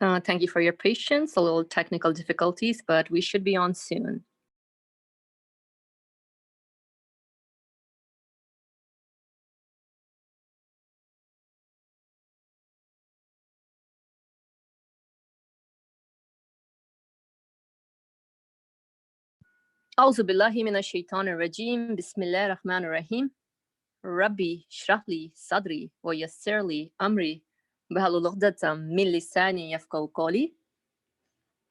Thank you for your patience. A little technical difficulties, but we should be on soon. أعوذ بالله من الشيطان الرجيم بسم الله الرحمن الرحيم ربي اشرح لي صدري ويسر لي أمري واحلل عقدة من لساني يفقهوا قولي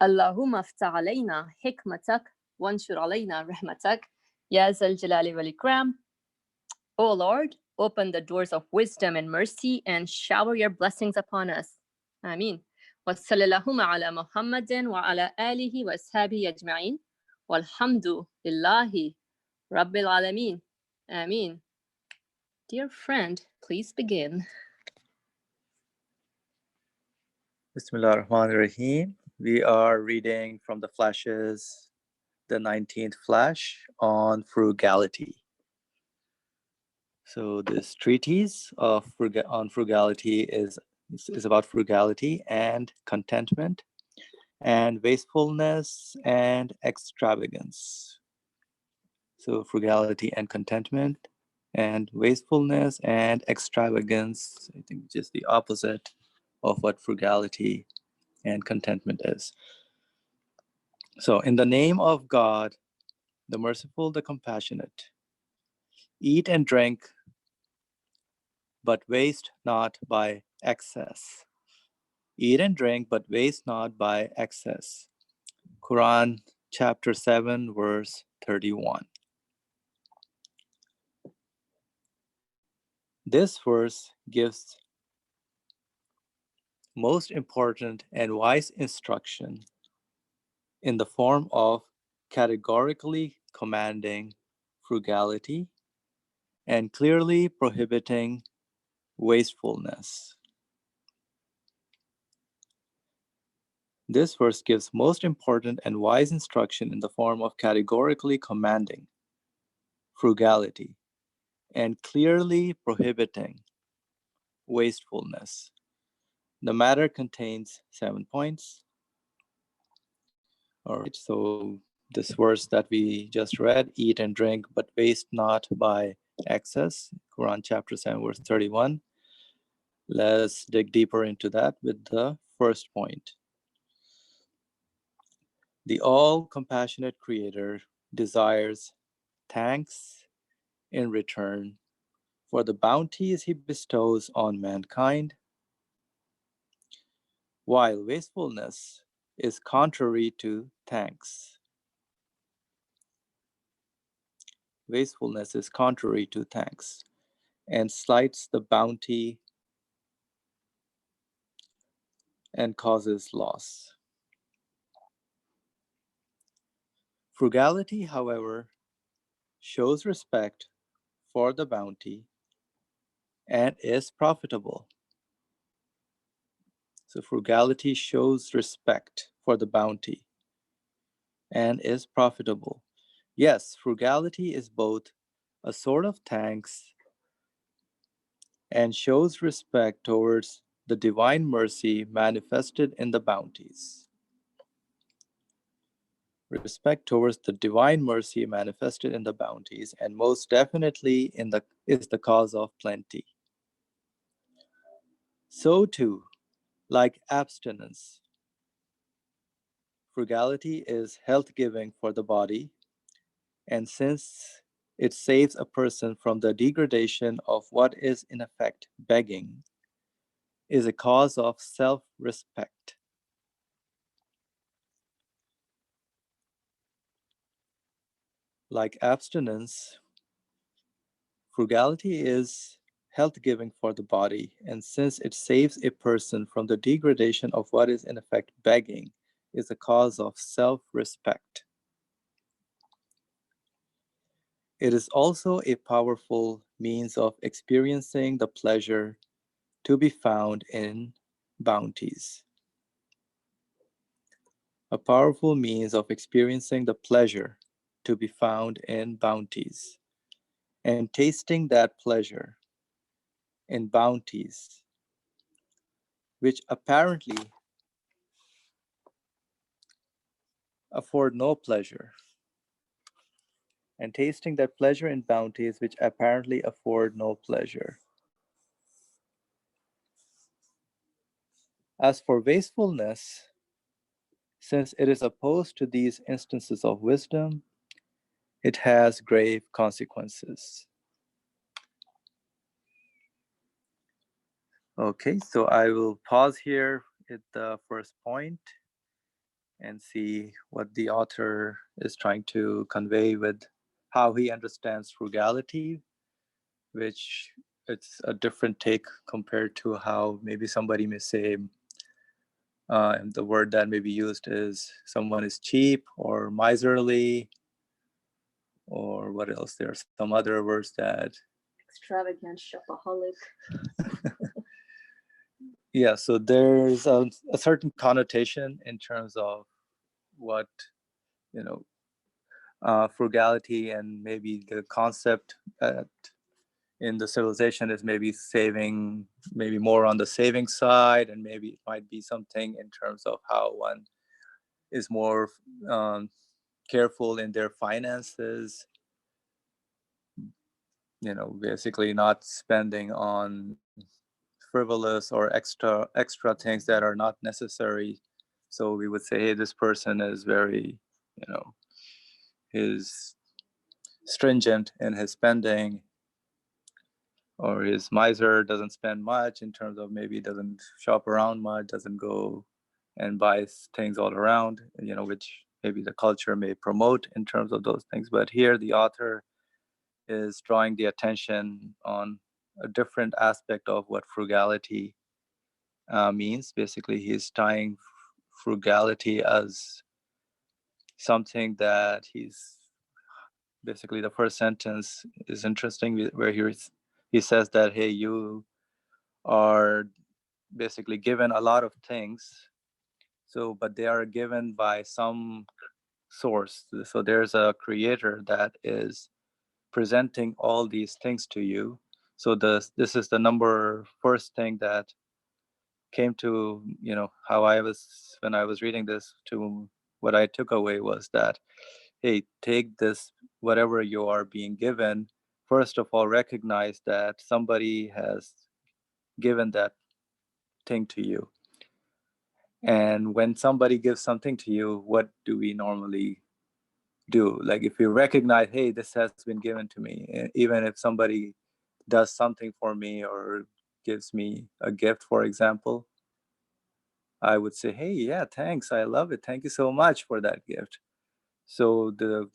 اللهم افتح علينا حكمتك وانشر علينا رحمتك يا ذا الجلال والإكرام. O Lord, open the doors of wisdom and mercy and shower your blessings upon us. Ameen. وصلى اللهم على محمد وعلى آله وأصحابه أجمعين والحمد لله رب العالمين. Ameen. Dear friend, please begin. Bismillah ar-Rahman ar-Rahim. We are reading from the Flashes, the 19th Flash on frugality. So this treatise of on frugality is about frugality and contentment and wastefulness and extravagance. So frugality and contentment and wastefulness and extravagance, I think just the opposite of what frugality and contentment is. So in the name of God, the merciful, the compassionate, eat and drink, but waste not by excess. Eat and drink, but waste not by excess. Quran chapter 7, verse 31. This verse gives most important and wise instruction in the form of categorically commanding frugality and clearly prohibiting wastefulness. This verse gives most important and wise instruction in the form of categorically commanding frugality and clearly prohibiting wastefulness. The matter contains 7 points. All right, so this verse that we just read, eat and drink, but waste not by excess, Quran chapter 7, verse 31. Let's dig deeper into that with the first point. The all-compassionate Creator desires thanks in return for the bounties He bestows on mankind, while wastefulness is contrary to thanks. Wastefulness is contrary to thanks and slights the bounty and causes loss. Frugality, however, shows respect for the bounty and is profitable. So frugality shows respect for the bounty and is profitable. Yes, frugality is both a sort of thanks and shows respect towards the divine mercy manifested in the bounties. Respect towards the divine mercy manifested in the bounties, and most definitely is the cause of plenty. So too, like abstinence, frugality is health-giving for the body, and since it saves a person from the degradation of what is in effect begging, is a cause of self-respect. Like abstinence, frugality is health-giving for the body, and since it saves a person from the degradation of what is in effect begging, is a cause of self-respect. It is also a powerful means of experiencing the pleasure to be found in bounties. A powerful means of experiencing the pleasure to be found in bounties, and tasting that pleasure in bounties, which apparently afford no pleasure, and tasting that pleasure in bounties which apparently afford no pleasure. As for wastefulness, since it is opposed to these instances of wisdom, it has grave consequences. Okay, so I will pause here at the first point and see what the author is trying to convey with how he understands frugality, which it's a different take compared to how maybe somebody may say the word that may be used is someone is cheap or miserly, or what else? There are some other words that Extravagant, shopaholic. yeah, so there's a certain connotation in terms of what, you know, frugality and maybe the concept in the civilization is maybe saving, maybe more on the saving side, and maybe it might be something in terms of how one is more careful in their finances, you know, basically not spending on frivolous or extra things that are not necessary. So we would say, hey, this person is very, you know, is stringent in his spending, or his miser doesn't spend much in terms of maybe doesn't shop around much, doesn't go and buy things all around, you know, which maybe the culture may promote in terms of those things. But here the author is drawing the attention on a different aspect of what frugality means. Basically, he's tying frugality as something that he's basically, the first sentence is interesting, where he says that, hey, you are basically given a lot of things, so but they are given by some source. So there's a creator that is presenting all these things to you. So this is the number first thing that came to, you know, how I was when I was reading this, to what I took away was that, hey, take this, whatever you are being given, first of all recognize that somebody has given that thing to you. And when somebody gives something to you, what do we normally do? Like, if you recognize, hey, this has been given to me, even if somebody does something for me or gives me a gift, for example, I would say, hey, yeah, thanks, I love it, thank you so much for that gift. So the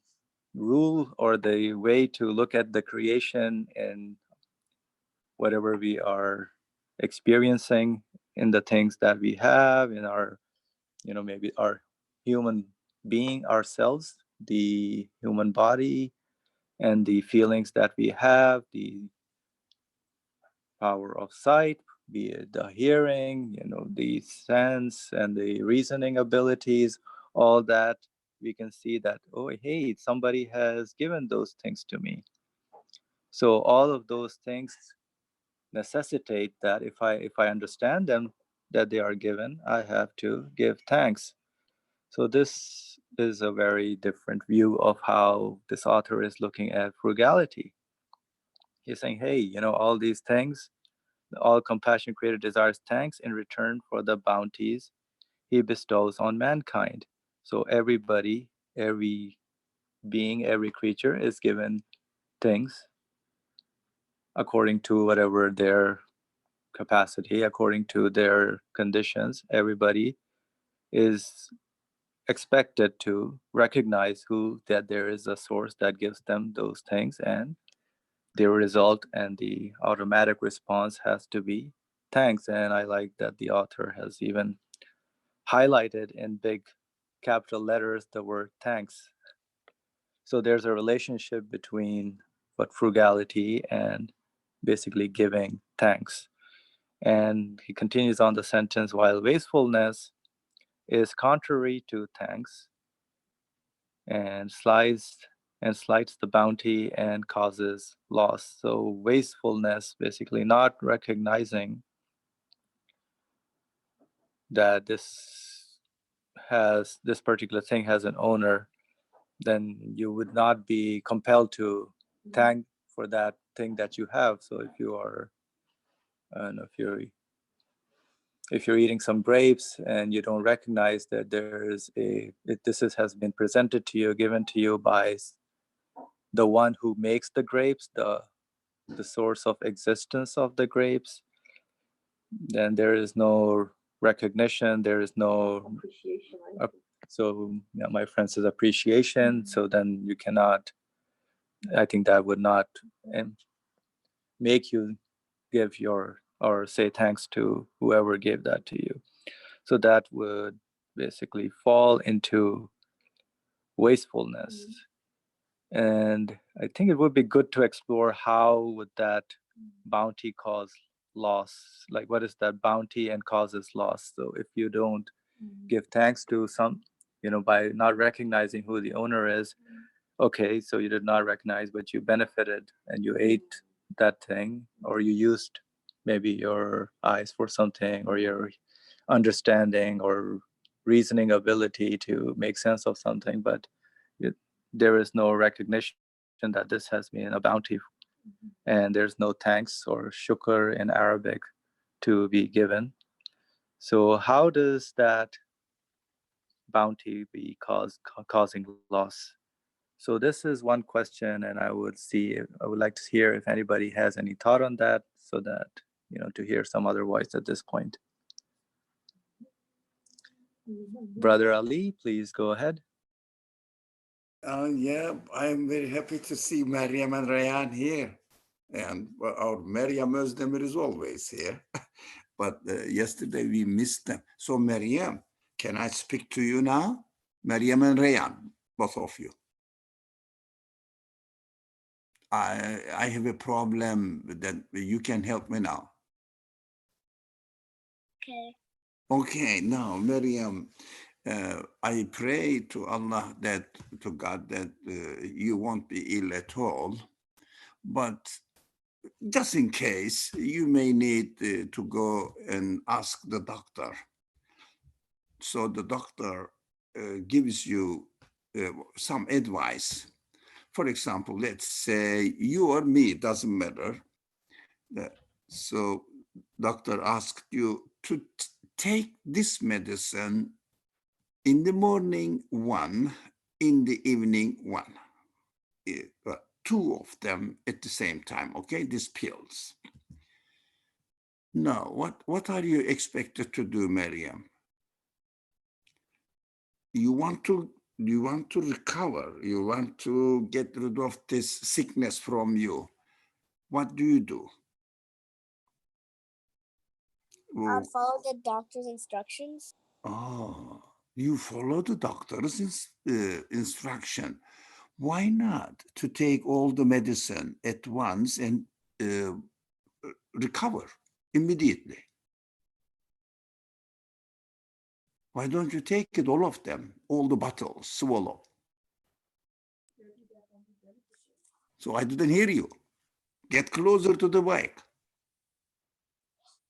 rule or the way to look at the creation and whatever we are experiencing in the things that we have in our, you know, maybe our human being ourselves, the human body, and the feelings that we have, the power of sight, be it the hearing, you know, the sense and the reasoning abilities, all that, we can see that, oh, hey, somebody has given those things to me. So all of those things necessitate that if I understand them, that they are given, I have to give thanks. So this is a very different view of how this author is looking at frugality. He's saying, hey, you know, all these things, all compassion creator desires thanks in return for the bounties he bestows on mankind. So everybody, every being, every creature is given things according to whatever their capacity, according to their conditions. Everybody is expected to recognize that there is a source that gives them those things, and the result and the automatic response has to be thanks. And I like that the author has even highlighted in big capital letters the word thanks. So there's a relationship between what frugality and basically giving thanks. And he continues on the sentence, while wastefulness is contrary to thanks and slights the bounty and causes loss. So wastefulness, basically not recognizing that this this particular thing has an owner, then you would not be compelled to thank for that thing that you have. So if you are, if you're eating some grapes and you don't recognize that has been presented to you, given to you by the one who makes the grapes, the source of existence of the grapes, then there is no recognition, there is no appreciation. So yeah, my friend says appreciation. So then you cannot, I think that would not make you give or say thanks to whoever gave that to you. So that would basically fall into wastefulness. And I think it would be good to explore how would that bounty cause loss? Like what is that bounty and causes loss? So if you don't give thanks to some, by not recognizing who the owner is, okay, so you did not recognize, but you benefited and you ate that thing, or you used maybe your eyes for something, or your understanding or reasoning ability to make sense of something, but there is no recognition that this has been a bounty, and there's no thanks or shukr in Arabic to be given. So how does that bounty be causing loss? So this is one question, and I would like to hear if anybody has any thought on that, so that, to hear some other voice at this point. Brother Ali, please go ahead. Yeah, I'm very happy to see Maryam and Rayan here. And our Maryam Özdemir is always here. But yesterday we missed them. So Maryam, can I speak to you now? Maryam and Rayan, both of you. I have a problem that you can help me now. Okay, now Maryam, I pray to Allah, to God, that you won't be ill at all. But just in case, you may need to go and ask the doctor. So the doctor gives you some advice. For example, let's say you or me, doesn't matter. So doctor asked you to take this medicine in the morning one, in the evening one. Two of them at the same time, okay, these pills. Now, what are you expected to do, Maryam? You want to recover, you want to get rid of this sickness from you. What do you do? I'll follow the doctor's instructions. Oh, you follow the doctor's instruction. Why not to take all the medicine at once and recover immediately? Why don't you take it, all of them, all the bottles, swallow? So I didn't hear you. Get closer to the mic.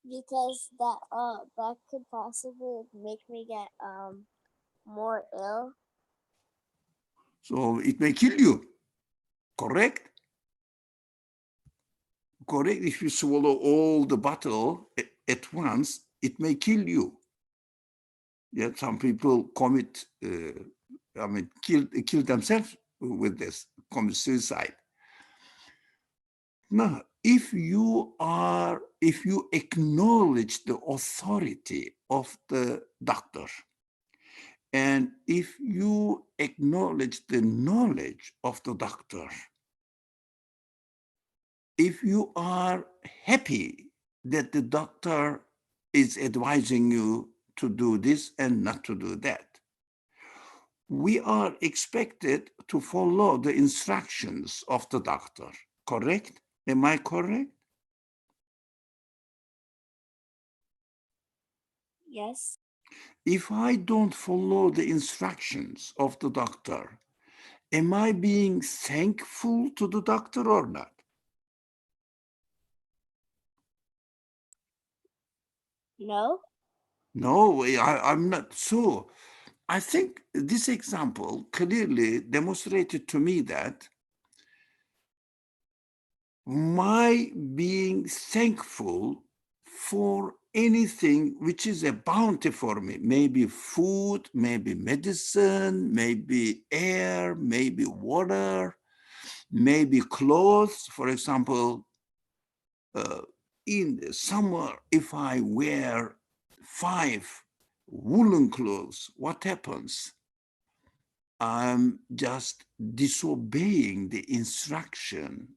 Because that could possibly make me get more ill. So it may kill you, correct? Correct. If you swallow all the bottle at once, it may kill you. Yeah, some people commit, kill themselves with this, commit suicide. Now, if you acknowledge the authority of the doctor, and if you acknowledge the knowledge of the doctor, if you are happy that the doctor is advising you to do this and not to do that, we are expected to follow the instructions of the doctor, correct? Am I correct? Yes. If I don't follow the instructions of the doctor, am I being thankful to the doctor or not? No. No, I'm not. So I think this example clearly demonstrated to me that my being thankful for anything which is a bounty for me, maybe food, maybe medicine, maybe air, maybe water, maybe clothes. For example, in the summer, if I wear 5 woolen clothes, what happens? I'm just disobeying the instruction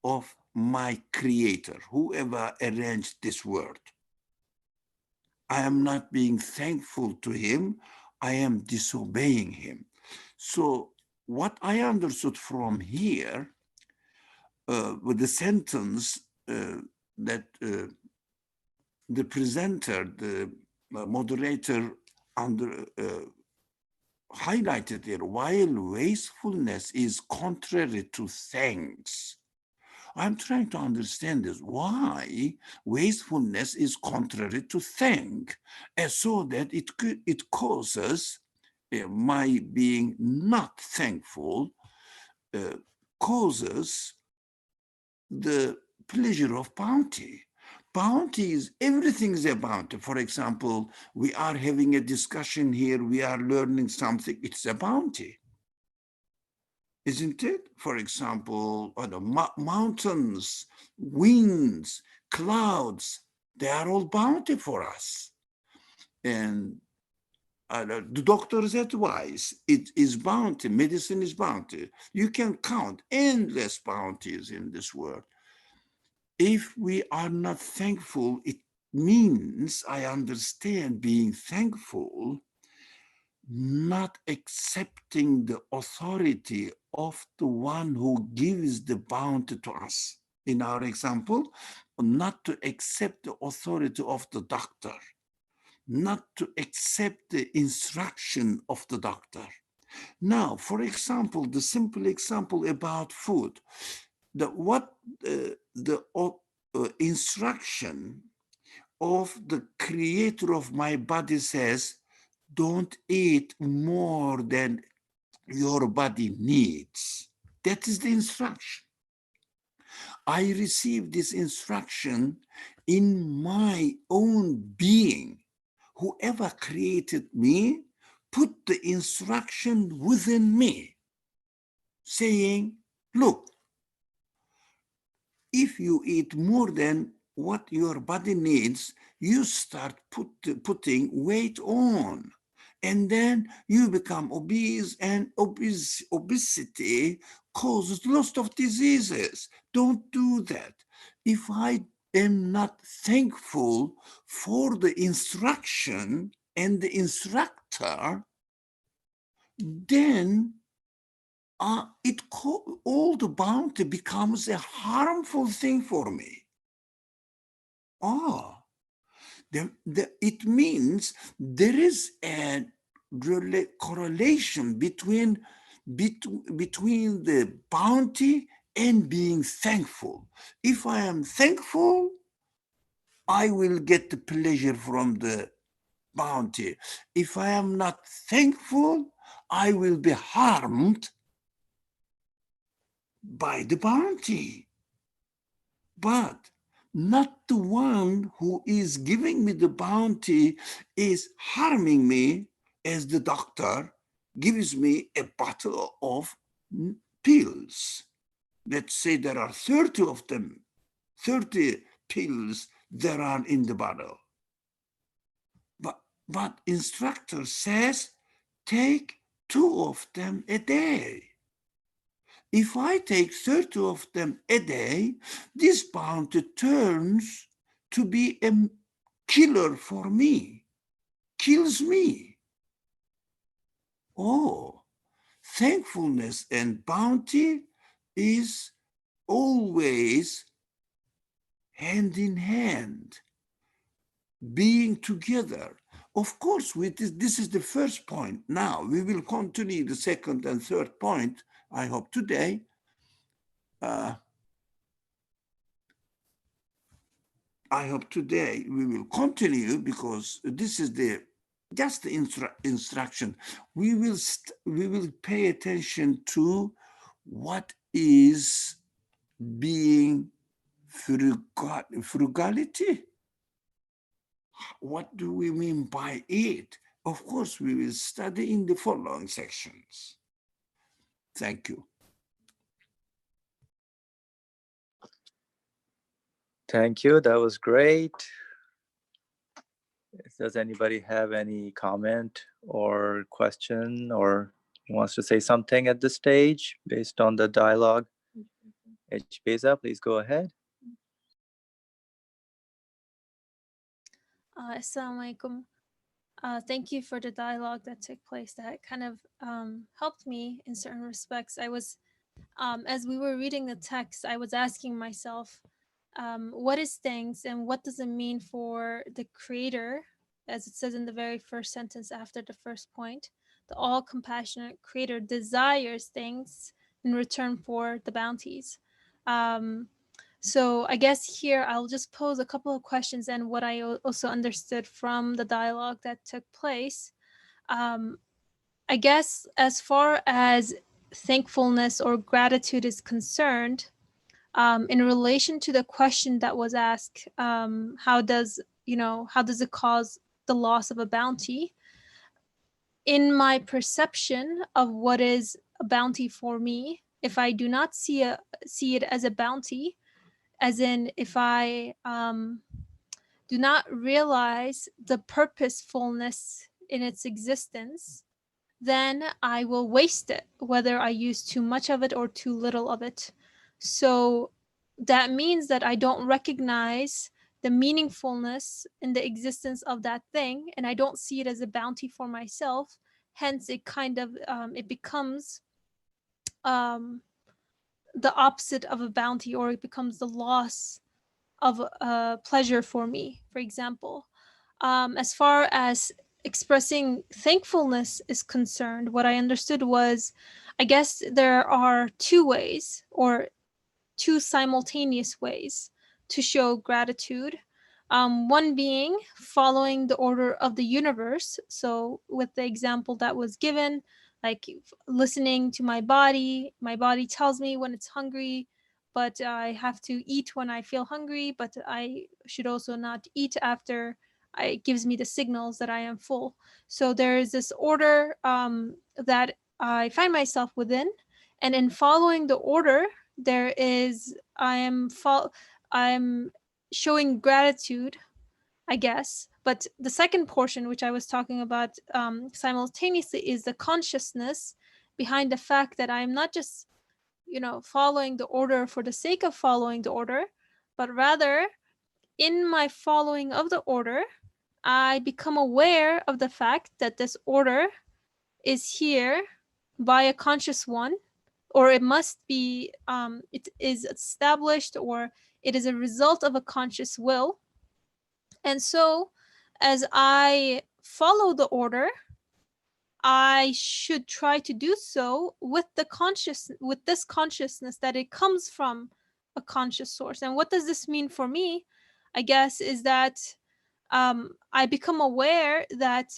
of my creator, whoever arranged this world. I am not being thankful to him. I am disobeying him. So what I understood from here with the sentence that the presenter, the moderator highlighted here, while wastefulness is contrary to thanks. I'm trying to understand this, why wastefulness is contrary to thank, so that it causes my being not thankful, causes the pleasure of bounty. Bounty is, everything is a bounty. For example, we are having a discussion here, we are learning something, it's a bounty. Isn't it? For example, mountains, winds, clouds, they are all bounty for us. And the doctor's advice, it is bounty, medicine is bounty. You can count endless bounties in this world. If we are not thankful, it means, I understand being thankful, not accepting the authority of the one who gives the bounty to us. In our example, not to accept the authority of the doctor, not to accept the instruction of the doctor. Now, for example, the simple example about food, the instruction of the creator of my body says, don't eat more than your body needs. That is the instruction. I received this instruction in my own being. Whoever created me put the instruction within me, saying, look, if you eat more than what your body needs, you start putting weight on. And then you become obese, and obesity causes lots of diseases. Don't do that. If I am not thankful for the instruction and the instructor, then all the bounty becomes a harmful thing for me. It means there is a correlation between the bounty and being thankful. If I am thankful, I will get the pleasure from the bounty. If I am not thankful, I will be harmed by the bounty. But not the one who is giving me the bounty is harming me, as the doctor gives me a bottle of pills. Let's say there are 30 of them, 30 pills there are in the bottle. But instructor says, take 2 of them a day. If I take 30 of them a day, this bounty turns to be a killer for me, kills me. Oh, thankfulness and bounty is always hand in hand, being together. Of course, this is the first point. Now, we will continue the second and third point, I hope today. I hope today we will continue, because this is the just the instruction. We will pay attention to what is being frugality. What do we mean by it? Of course, we will study in the following sections. Thank you. Thank you. That was great. Does anybody have any comment or question or wants to say something at this stage based on the dialogue? Beza, please go ahead. Assalamu alaikum. Thank you for the dialogue that took place. That kind of helped me in certain respects. I was, as we were reading the text, I was asking myself, what is things and what does it mean for the creator, as it says in the very first sentence after the first point, the all compassionate creator desires things in return for the bounties. So I guess here I'll just pose a couple of questions and what I also understood from the dialogue that took place. I guess as far as thankfulness or gratitude is concerned, in relation to the question that was asked, how does it cause the loss of a bounty? In my perception of what is a bounty for me, if I do not see it as a bounty, as in if I do not realize the purposefulness in its existence, then I will waste it, whether I use too much of it or too little of it. So that means that I don't recognize the meaningfulness in the existence of that thing, and I don't see it as a bounty for myself. Hence, it kind of it becomes the opposite of a bounty, or it becomes the loss of pleasure for me, for example. As far as expressing thankfulness is concerned, what I understood was, I guess there are two ways or two simultaneous ways to show gratitude. One being following the order of the universe. So, with the example that was given, like listening to my body tells me when it's hungry, but I have to eat when I feel hungry, but I should also not eat after it gives me the signals that I am full. So, there is this order that I find myself within, and in following the order, there is I'm showing gratitude, I guess. But the second portion, which I was talking about simultaneously, is the consciousness behind the fact that I'm not just following the order for the sake of following the order, but rather in my following of the order, I become aware of the fact that this order is here by a conscious one, or it must be it is established, or it is a result of a conscious will. And so as I follow the order, I should try to do so with this consciousness that it comes from a conscious source. And what does this mean for me, I guess, is that I become aware that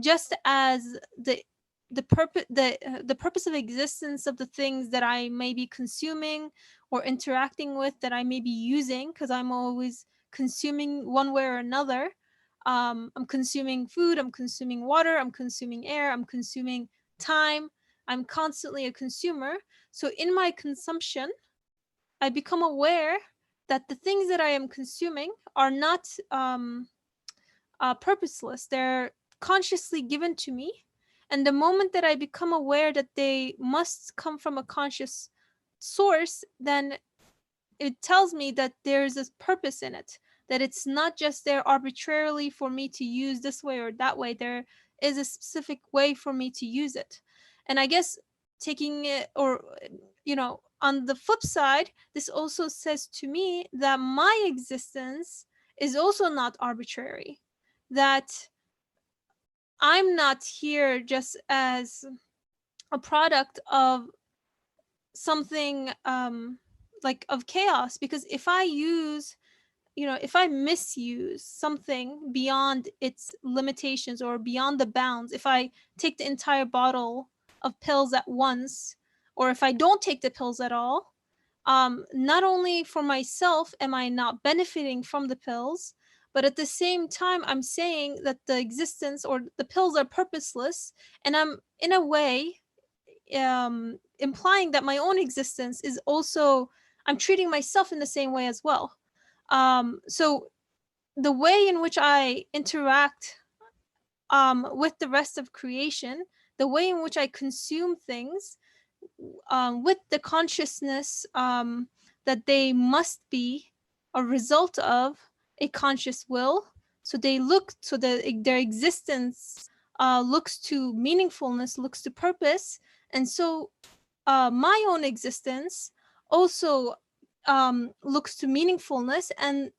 just as the purpose of existence of the things that I may be consuming or interacting with, that I may be using, because I'm always consuming one way or another. I'm consuming food, I'm consuming water, I'm consuming air, I'm consuming time. I'm constantly a consumer. So in my consumption, I become aware that the things that I am consuming are not purposeless. They're consciously given to me. And the moment that I become aware that they must come from a conscious source, then it tells me that there's a purpose in it, that it's not just there arbitrarily for me to use this way or that way. There is a specific way for me to use it. And I guess taking it, or on the flip side, this also says to me that my existence is also not arbitrary, that I'm not here just as a product of something like of chaos. Because if I use if I misuse something beyond its limitations or beyond the bounds, if I take the entire bottle of pills at once, or if I don't take the pills at all, not only for myself am I not benefiting from the pills, but at the same time, I'm saying that the existence or the pills are purposeless, and I'm in a way implying that my own existence is also, I'm treating myself in the same way as well. So the way in which I interact with the rest of creation, the way in which I consume things, with the consciousness that they must be a result of a conscious will. So they look to their existence looks to meaningfulness, looks to purpose, and so my own existence also looks to meaningfulness. And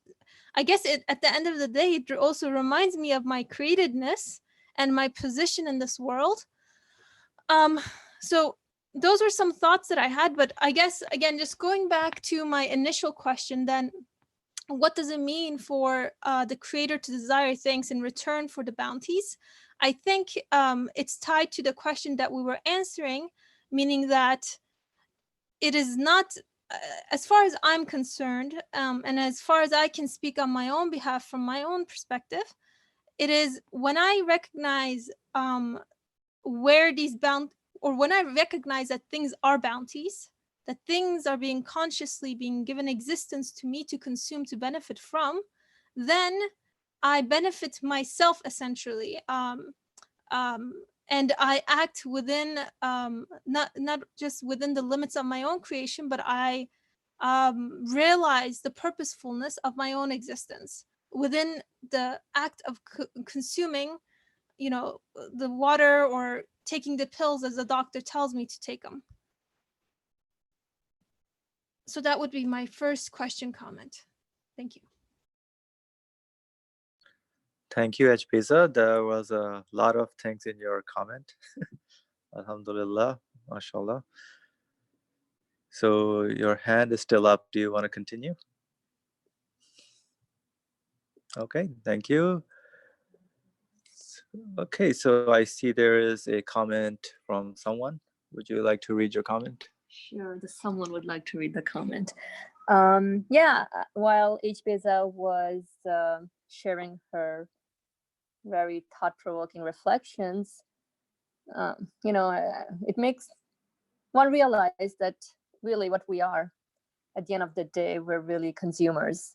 I guess at the end of the day, it also reminds me of my createdness and my position in this world. So those were some thoughts that I had, but I guess, again, just going back to my initial question, then what does it mean for the creator to desire things in return for the bounties? I think it's tied to the question that we were answering, meaning that it is not, as far as I'm concerned, and as far as I can speak on my own behalf from my own perspective, it is when I recognize where these when I recognize that things are bounties, that things are being consciously being given existence to me to consume, to benefit from, then I benefit myself essentially. And I act within, not just within the limits of my own creation, but I realize the purposefulness of my own existence within the act of consuming, the water or taking the pills as the doctor tells me to take them. So that would be my first question comment. Thank you. Thank you, Hpeza. There was a lot of things in your comment. Alhamdulillah, mashallah. So your hand is still up. Do you want to continue? Okay, thank you. Okay, so I see there is a comment from someone. Would you like to read your comment? Sure, someone would like to read the comment. Yeah, while Hpeza was sharing her very thought-provoking reflections, it makes one realize that really what we are at the end of the day, we're really consumers.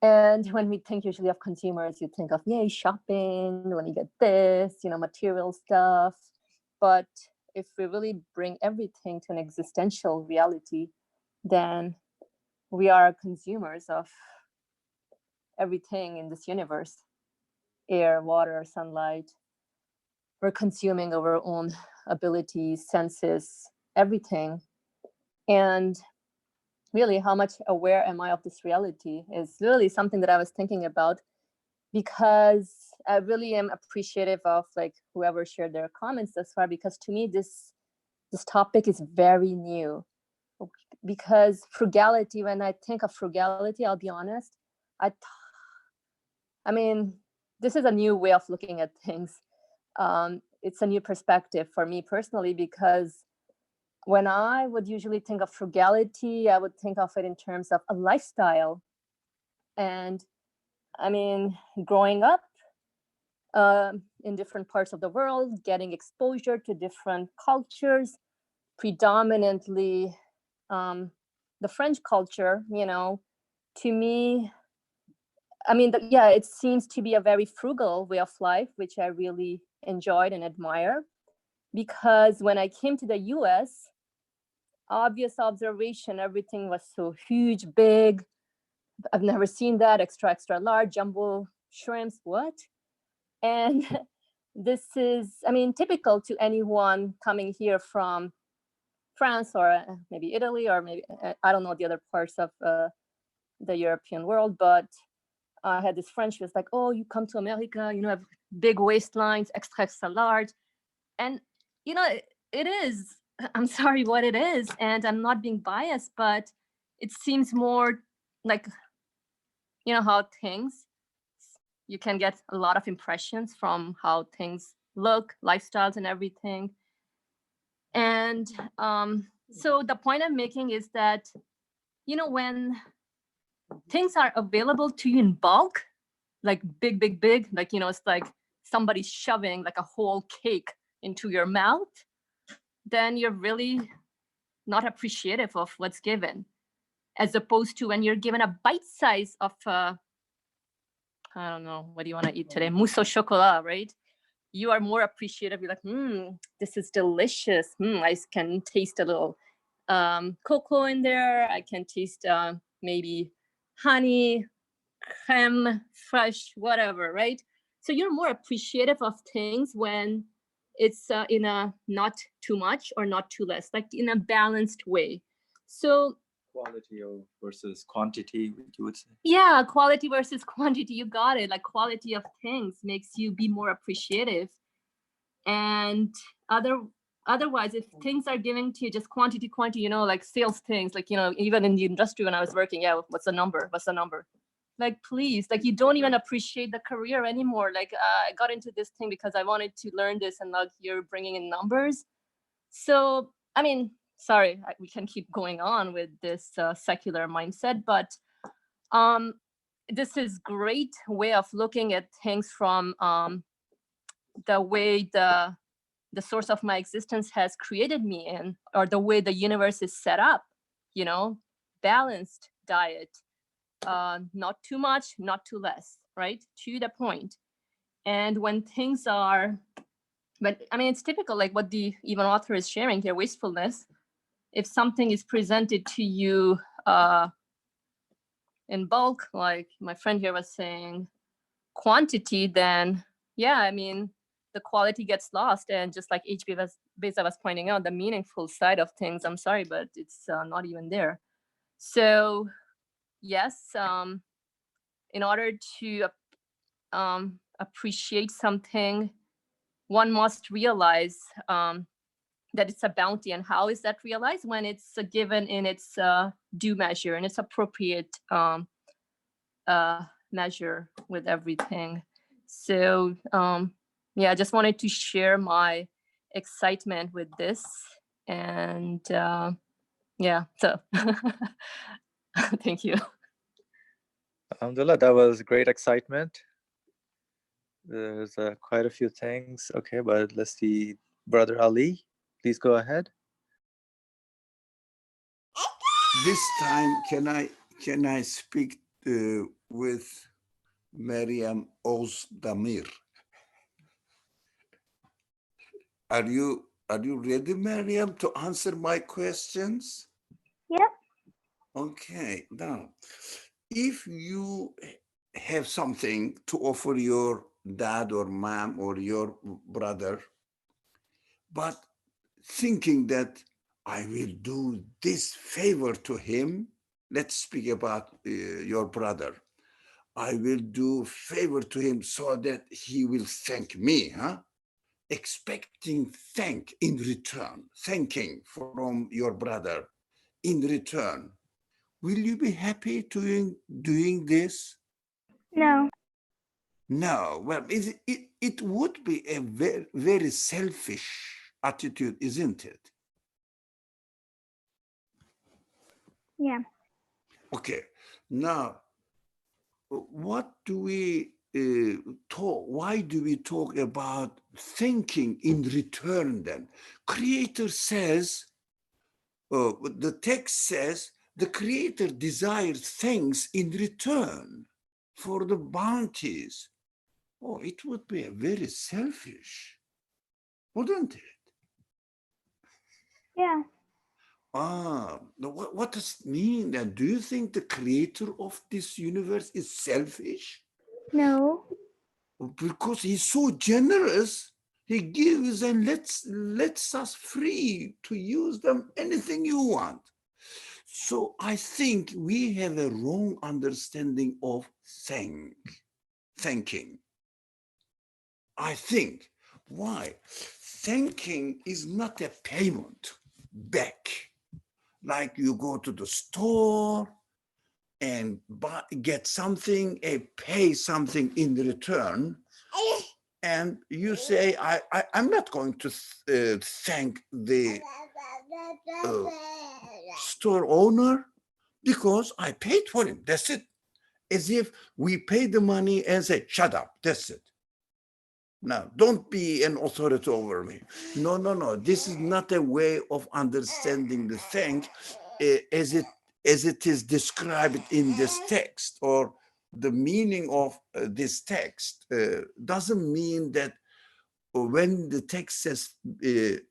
And when we think usually of consumers, you think of, yay, shopping, when you get this, material stuff. But if we really bring everything to an existential reality, then we are consumers of everything in this universe. Air, water, sunlight. We're consuming our own abilities, senses, everything. And really, how much aware am I of this reality is really something that I was thinking about, because I really am appreciative of whoever shared their comments thus far, because to me, this topic is very new. Because frugality, when I think of frugality, I'll be honest, I mean, this is a new way of looking at things. It's a new perspective for me personally, because when I would usually think of frugality, I would think of it in terms of a lifestyle. And I mean, growing up in different parts of the world, getting exposure to different cultures, predominantly the French culture, to me, I mean, it seems to be a very frugal way of life, which I really enjoyed and admire. Because when I came to the US, obvious observation, everything was so huge, big. I've never seen that, extra large, jumbo shrimps, what? And this is, I mean, typical to anyone coming here from France or maybe Italy, or maybe, I don't know, the other parts of the European world. But I had this friend, she was like, oh, you come to America, have big waistlines, extra large. And, it is, I'm sorry, what it is. And I'm not being biased, but it seems more like you know how things, you can get a lot of impressions from how things look, lifestyles and everything. And so the point I'm making is that, you know, when things are available to you in bulk, like big, like, you know, it's like somebody's shoving like a whole cake into your mouth, then you're really not appreciative of what's given, as opposed to when you're given a bite size of, I don't know, what do you want to eat today? Mousse au chocolat, right? You are more appreciative. You're like, this is delicious. I can taste a little cocoa in there. I can taste maybe honey, creme, fresh, whatever, right? So you're more appreciative of things when it's in a not too much or not too less, like in a balanced way. So Quality versus quantity, you would say? yeah, quality versus quantity, you got it. Like quality of things makes you be more appreciative. And otherwise, if things are given to you just quantity, you know, like sales things, like, you know, even in the industry when I was working, yeah, what's the number? Like, please, like, you don't even appreciate the career anymore. Like, I got into this thing because I wanted to learn this, and like you're bringing in numbers. So, I mean, sorry, we can keep going on with this secular mindset, but this is great way of looking at things from the way the source of my existence has created me in, or the way the universe is set up, you know, balanced diet, not too much, not too less, right? To the point. And when things are, but I mean, it's typical, like what the even author is sharing here, wastefulness. If something is presented to you in bulk, like my friend here was saying, quantity, then yeah, I mean, the quality gets lost. And just like H.P. Beza was pointing out, the meaningful side of things, I'm sorry, but it's not even there. So yes, in order to appreciate something, one must realize that it's a bounty. And how is that realized? When it's given in its due measure and its appropriate measure with everything. So yeah, I just wanted to share my excitement with this. And yeah, so thank you. Alhamdulillah, that was great excitement. There's quite a few things. Okay, but let's see. Brother Ali, please go ahead. This time, can I speak with Maryam Ozdamir? Are you ready, Maryam, to answer my questions? Yep. Okay. Now, if you have something to offer your dad or mom or your brother, but thinking that I will do this favor to him, let's speak about your brother. I will do favor to him so that he will thank me, huh? Expecting thank in return, thanking from your brother in return. Will you be happy doing this? No. No. Well, it would be a very, very selfish attitude, isn't it? Yeah. Okay. Now, what do we talk? Why do we talk about thinking in return then? Creator says, the text says, the Creator desires things in return for the bounties. Oh, it would be very selfish, wouldn't it? Yeah. What does it mean then? Do you think the Creator of this universe is selfish? No. Because he's so generous, he gives and lets us free to use them anything you want. So I think we have a wrong understanding of thanking. I think. Why? Thanking is not a payment back. Like you go to the store and get something, pay something in return, and you say, I'm not going to thank the store owner because I paid for him. That's it. As if we pay the money and say, shut up, that's it. Now, don't be an authority over me. No, no, no. This is not a way of understanding the thing as it is described in this text, or the meaning of this text doesn't mean that when the text says the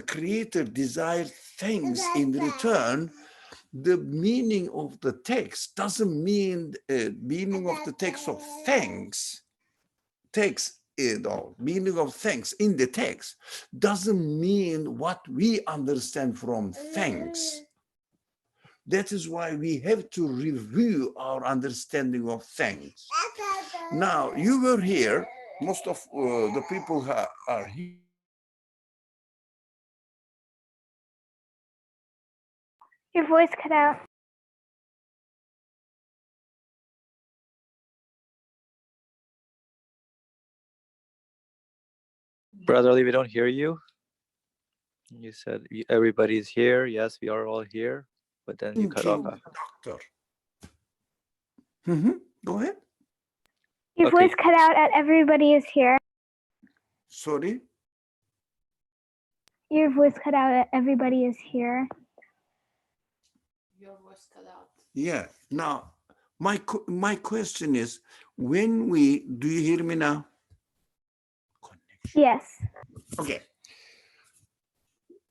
creator desires things in return, the meaning of the text doesn't mean meaning of the text of thanks. Meaning of thanks in the text doesn't mean what we understand from thanks. That is why we have to review our understanding of thanks. Now, you were here, most of the people are here. Your voice cut out. Brotherly, we don't hear you. You said everybody's here. Yes, we are all here, but then you cut off. Doctor. Go ahead. Your Okay. voice cut out at everybody is here. Sorry. Your voice cut out at everybody is here. Your voice cut out. Yeah. Now, my question is, when we, do you hear me now? Yes. Okay.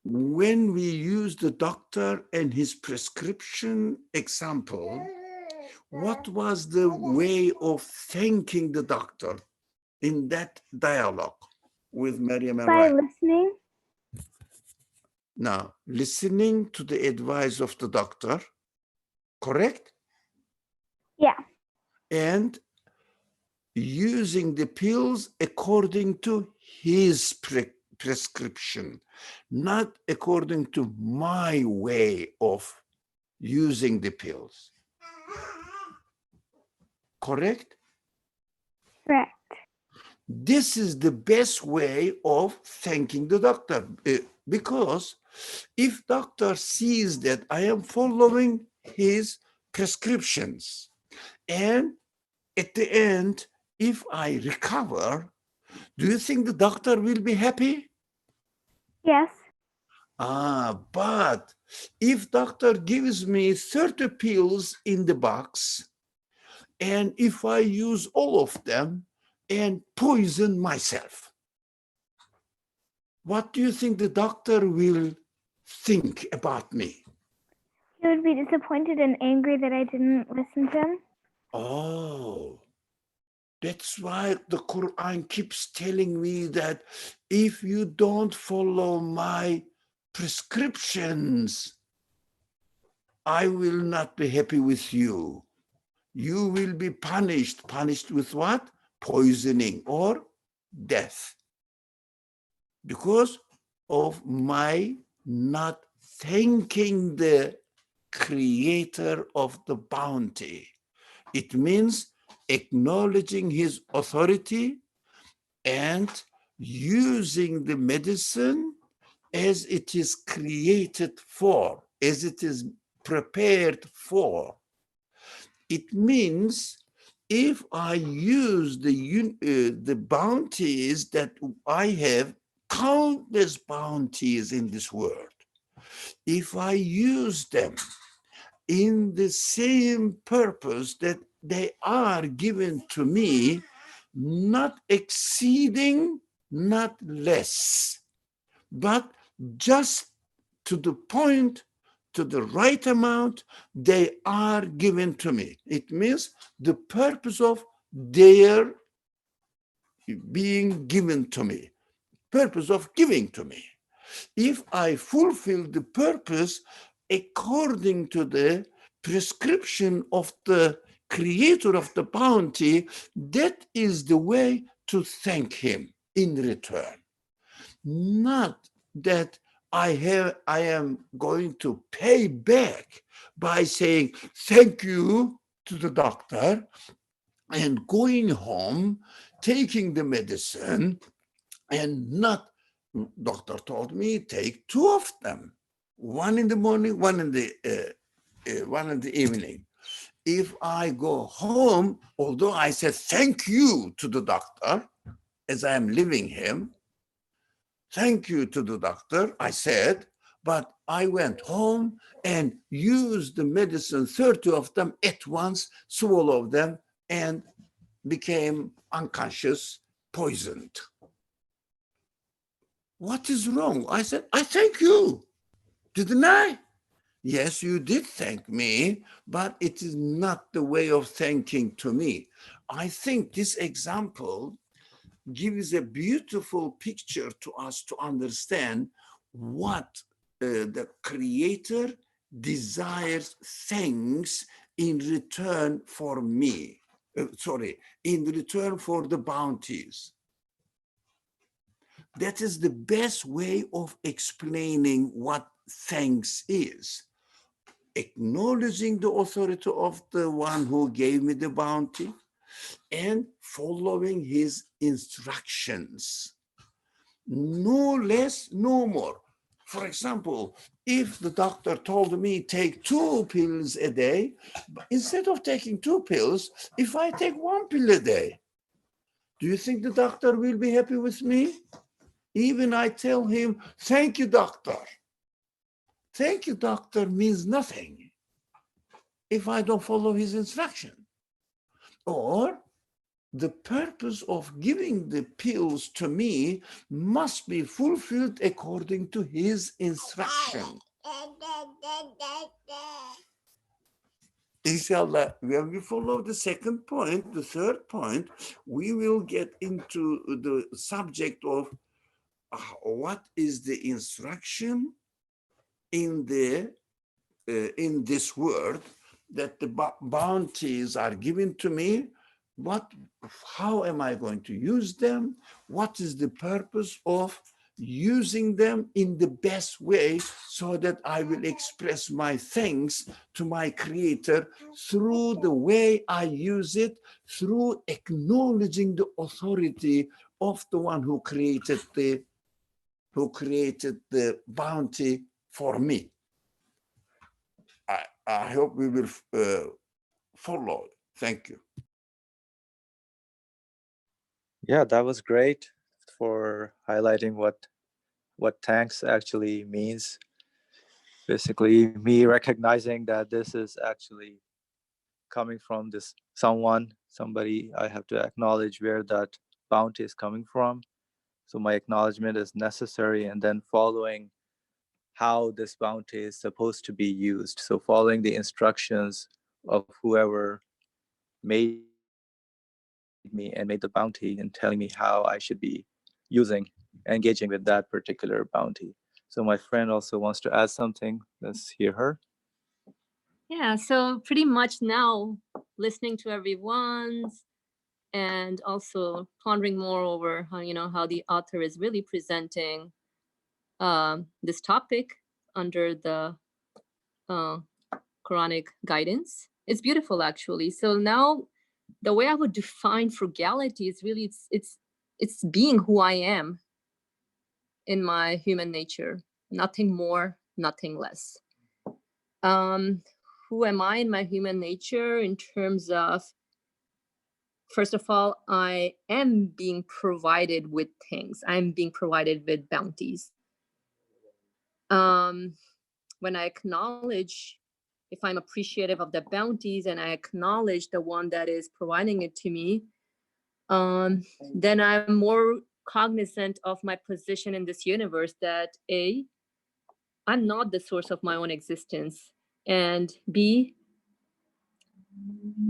When we use the doctor and his prescription example, what was the way of thanking the doctor in that dialogue with Maryam and By Ryan? listening. Now, listening to the advice of the doctor, correct? Yeah. And using the pills according to his prescription, not according to my way of using the pills. Correct? Correct. This is the best way of thanking the doctor, because if doctor sees that I am following his prescriptions, and at the end, if I recover, do you think the doctor will be happy? Yes. But if doctor gives me 30 pills in the box, and if I use all of them and poison myself, what do you think the doctor will think about me? He would be disappointed and angry that I didn't listen to him. Oh, that's why the Quran keeps telling me that if you don't follow my prescriptions, I will not be happy with you. You will be punished. Punished with what? Poisoning or death. Because of my not thanking the creator of the bounty. It means acknowledging his authority and using the medicine as it is created for, as it is prepared for. It means if I use the bounties that I have, countless bounties in this world, if I use them in the same purpose that they are given to me, not exceeding, not less, but just to the point, to the right amount, they are given to me. It means the purpose of their being given to me, purpose of giving to me. If I fulfill the purpose according to the prescription of the creator of the bounty, that is the way to thank him in return. Not that I am going to pay back by saying thank you to the doctor and going home, taking the medicine, and not, doctor told me take 2 of them, one in the morning, one in the evening. If I go home, although I said thank you to the doctor as I am leaving him, thank you to the doctor, I said, but I went home and used the medicine, 30 of them at once, swallowed them, and became unconscious, poisoned. What is wrong? I said, I thank you, didn't I? Yes, you did thank me, but it is not the way of thanking to me. I think this example gives a beautiful picture to us to understand what the Creator desires things in return for me. In return for the bounties. That is the best way of explaining what thanks is. Acknowledging the authority of the one who gave me the bounty and following his instructions. No less, no more. For example, if the doctor told me take 2 pills a day, instead of taking 2 pills, if I take 1 pill a day, do you think the doctor will be happy with me? Even I tell him, thank you, doctor. Thank you, doctor means nothing if I don't follow his instruction. Or the purpose of giving the pills to me must be fulfilled according to his instruction. Inshallah, when we follow the second point, the third point, we will get into the subject of what is the instruction in this world that the bounties are given to me. How am I going to use them? What is the purpose of using them in the best way so that I will express my thanks to my Creator through the way I use it, through acknowledging the authority of the one who created the bounty for me. I hope we will follow. Thank you. Yeah, that was great for highlighting what thanks actually means. Basically, me recognizing that this is actually coming from this somebody, I have to acknowledge where that bounty is coming from. So my acknowledgement is necessary, and then following how this bounty is supposed to be used. So following the instructions of whoever made me and made the bounty and telling me how I should be engaging with that particular bounty. So my friend also wants to add something. Let's hear her. Yeah, so pretty much now listening to everyone's and also pondering more over how the author is really presenting this topic under the Quranic guidance. It's beautiful, actually. So now the way I would define frugality is really it's being who I am in my human nature, nothing more, nothing less. Who am I in my human nature in terms of, first of all, I am being provided with things. I'm being provided with bounties. When I acknowledge, if I'm appreciative of the bounties and I acknowledge the one that is providing it to me, then I'm more cognizant of my position in this universe, that A, I'm not the source of my own existence, and B,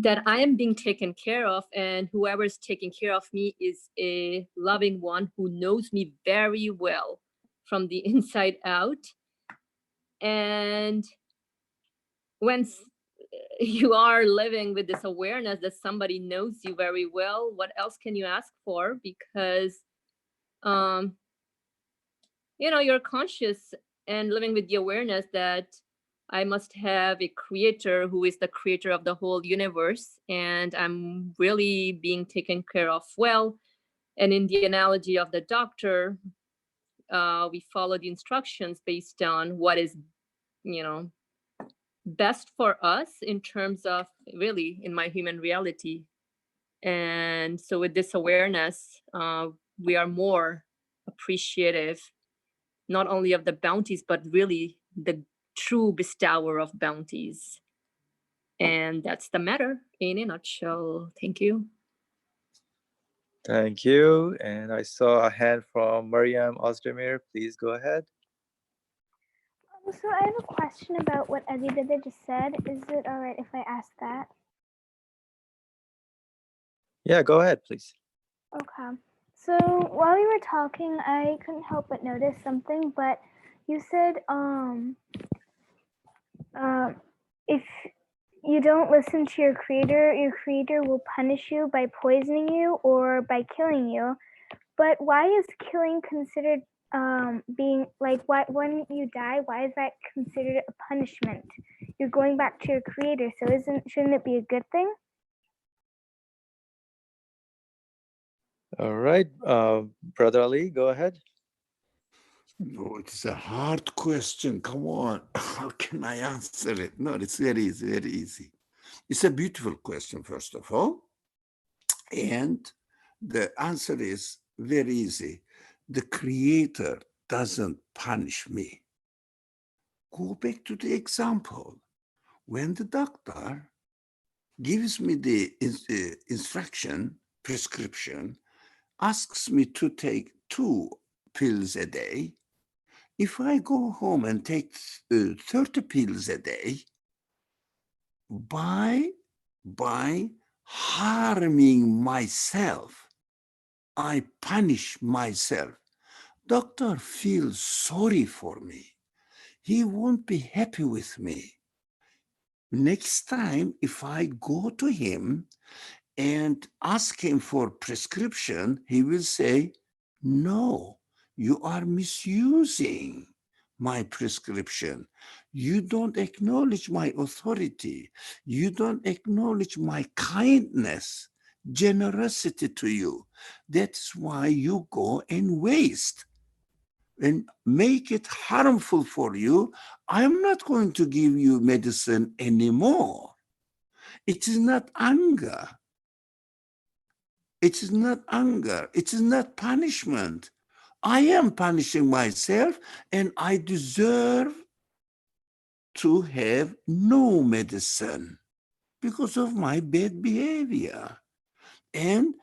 that I am being taken care of, and whoever is taking care of me is a loving one who knows me very well from the inside out. And when you are living with this awareness that somebody knows you very well, what else can you ask for? Because you're conscious and living with the awareness that I must have a creator who is the creator of the whole universe, and I'm really being taken care of well. And in the analogy of the doctor, we follow the instructions based on what is, best for us in terms of really in my human reality. And so with this awareness, we are more appreciative, not only of the bounties, but really the true bestower of bounties. And that's the matter in a nutshell. Thank you. Thank you. And I saw a hand from Mariam Ozdemir. Please go ahead. So I have a question about what Adibida just said. Is it all right if I ask that? Yeah, go ahead, please. Okay. So while you were talking, I couldn't help but notice something. But you said, if you don't listen to your creator will punish you by poisoning you or by killing you. But why is killing considered being like, why when you die, why is that considered a punishment? You're going back to your creator, so shouldn't it be a good thing? All right, Brother Ali, go ahead. No, it's a hard question. Come on. How can I answer it? No, it's very easy, very easy. It's a beautiful question, first of all. And the answer is very easy. The creator doesn't punish me. Go back to the example. When the doctor gives me the instruction, prescription, asks me to take 2 pills a day, if I go home and take 30 pills a day, by harming myself, I punish myself. Doctor feels sorry for me. He won't be happy with me. Next time, if I go to him and ask him for prescription, he will say, no, you are misusing my prescription. You don't acknowledge my authority. You don't acknowledge my kindness, generosity to you. That's why you go and waste and make it harmful for you. I'm not going to give you medicine anymore. It is not anger. It is not anger. It is not punishment. I am punishing myself, and I deserve to have no medicine because of my bad behavior. And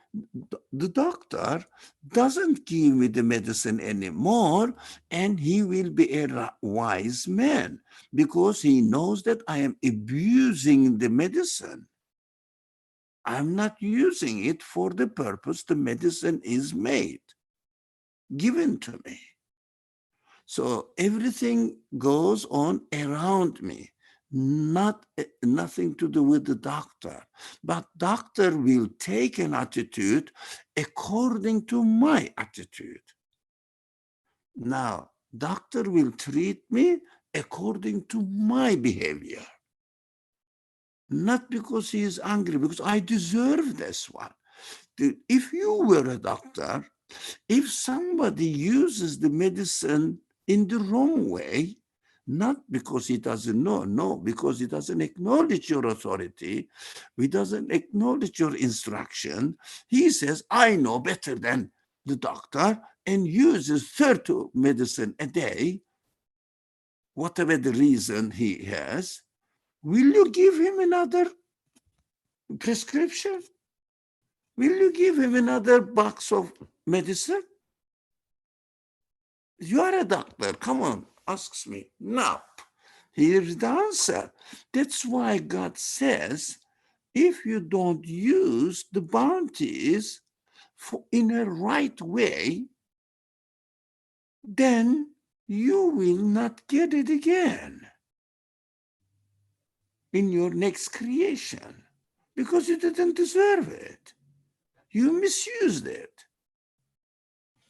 the doctor doesn't give me the medicine anymore, and he will be a wise man because he knows that I am abusing the medicine. I'm not using it for the purpose the medicine is made, given to me. So everything goes on around me, nothing to do with the doctor. But doctor will take an attitude according to my attitude. Now, doctor will treat me according to my behavior. Not because he is angry, because I deserve this one. If you were a doctor, if somebody uses the medicine in the wrong way, not because he doesn't know, no, because he doesn't acknowledge your authority, he doesn't acknowledge your instruction, he says, I know better than the doctor, and uses 30 medicine a day, whatever the reason he has, will you give him another prescription? Will you give him another box of medicine? You are a doctor, come on, asks me. No, here's the answer. That's why God says, if you don't use the bounties in a right way, then you will not get it again in your next creation because you didn't deserve it. You misused it.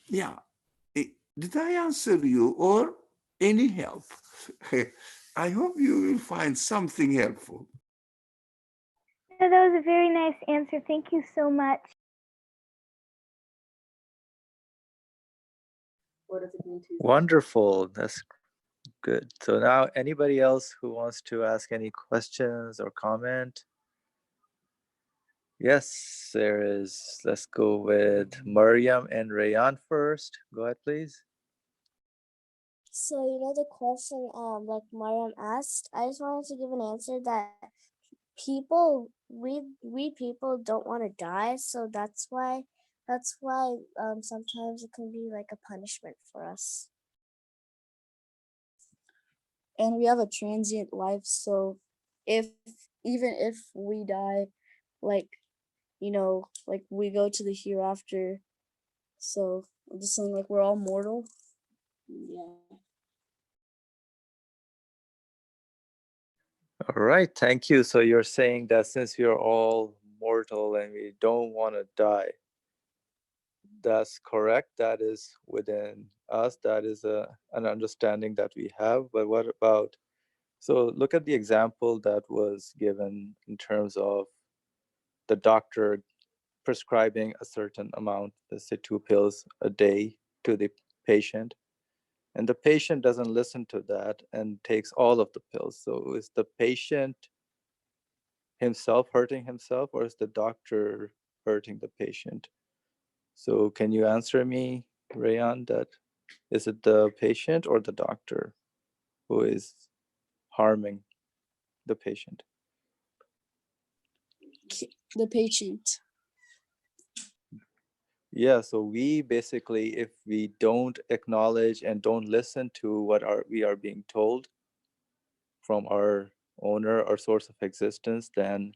Yeah. Did I answer you, or any help. I hope you will find something helpful. No, that was a very nice answer. Thank you so much. What does it mean to? Wonderful. That's good. So now anybody else who wants to ask any questions or comment? Yes, there is. Let's go with Mariam and Rayan first. Go ahead, please. So the question like Mariam asked, I just wanted to give an answer that we people don't want to die, so that's why sometimes it can be like a punishment for us. And we have a transient life, so even if we die, like like we go to the hereafter. So I'm just saying, like, we're all mortal. Yeah. All right, thank you. So you're saying that since we are all mortal and we don't want to die, that's correct. That is within us. That is an understanding that we have. But what about, so look at the example that was given in terms of the doctor prescribing a certain amount, let's say 2 pills a day to the patient, and the patient doesn't listen to that and takes all of the pills. So is the patient himself hurting himself, or is the doctor hurting the patient? So can you answer me, Rayan, that is it the patient or the doctor who is harming the patient? The patient. Yeah, so we basically, if we don't acknowledge and don't listen to what we are being told from our owner or source of existence, then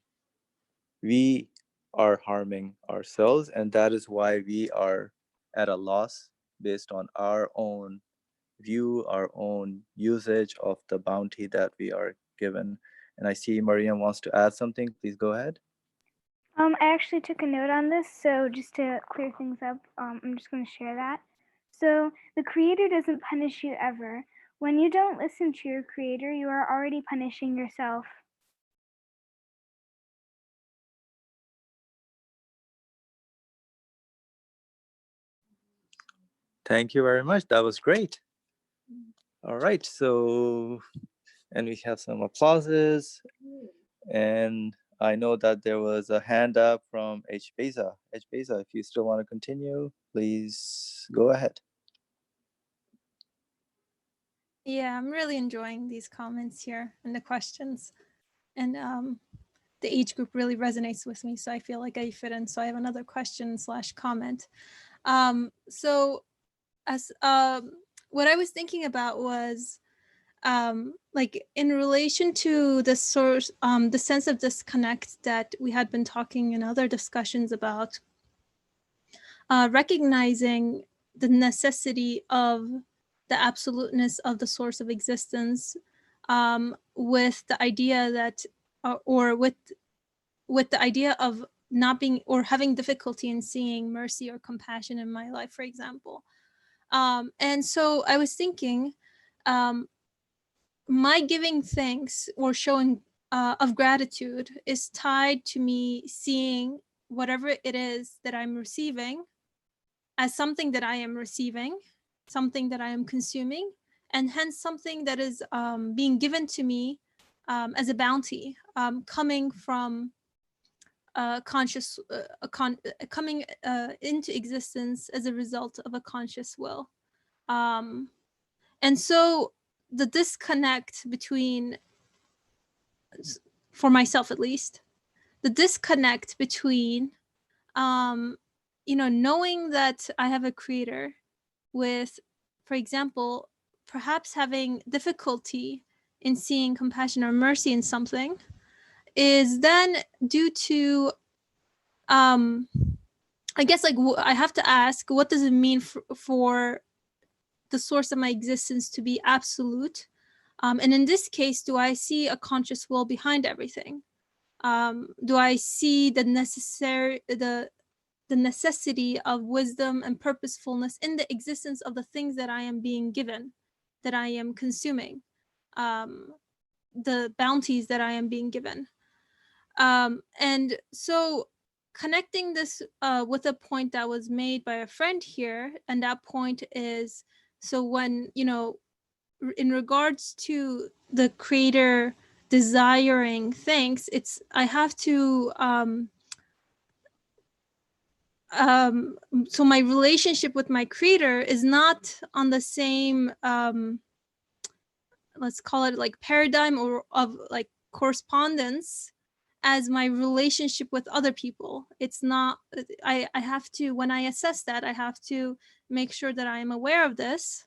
we are harming ourselves, and that is why we are at a loss based on our own view, our own usage of the bounty that we are given. And I see Mariam wants to add something. Please go ahead. I actually took a note on this, so just to clear things up, I'm just going to share that. So the Creator doesn't punish you ever. When you don't listen to your Creator, you are already punishing yourself. Thank you very much. That was great. All right, so, and we have some applauses. And I know that there was a hand up from H. Beza. H. Beza, if you still want to continue, please go ahead. Yeah, I'm really enjoying these comments here and the questions. And the age group really resonates with me, so I feel like I fit in. So I have another question / comment. So as what I was thinking about was like in relation to the source, the sense of disconnect that we had been talking in other discussions about, recognizing the necessity of the absoluteness of the source of existence, with the idea that, or with the idea of not being or having difficulty in seeing mercy or compassion in my life, for example. And so I was thinking, my giving thanks or showing of gratitude is tied to me seeing whatever it is that I'm receiving as something that I am receiving, something that I am consuming, and hence something that is being given to me as a bounty, coming from conscious, coming into existence as a result of a conscious will. And so the disconnect between, for myself at least, the disconnect between, knowing that I have a creator with, for example, perhaps having difficulty in seeing compassion or mercy in something, is then due to, I guess, like, I have to ask, what does it mean for the source of my existence to be absolute? And in this case, do I see a conscious will behind everything? Do I see the necessity of wisdom and purposefulness in the existence of the things that I am being given? that I am consuming, the bounties that I am being given. And so connecting this with a point that was made by a friend here, and that point is, so when, you know, in regards to the creator desiring things, it's, I have to, so my relationship with my creator is not on the same, let's call it like paradigm or of like correspondence as my relationship with other people. It's not, I have to, when I assess that, I have to make sure that I am aware of this.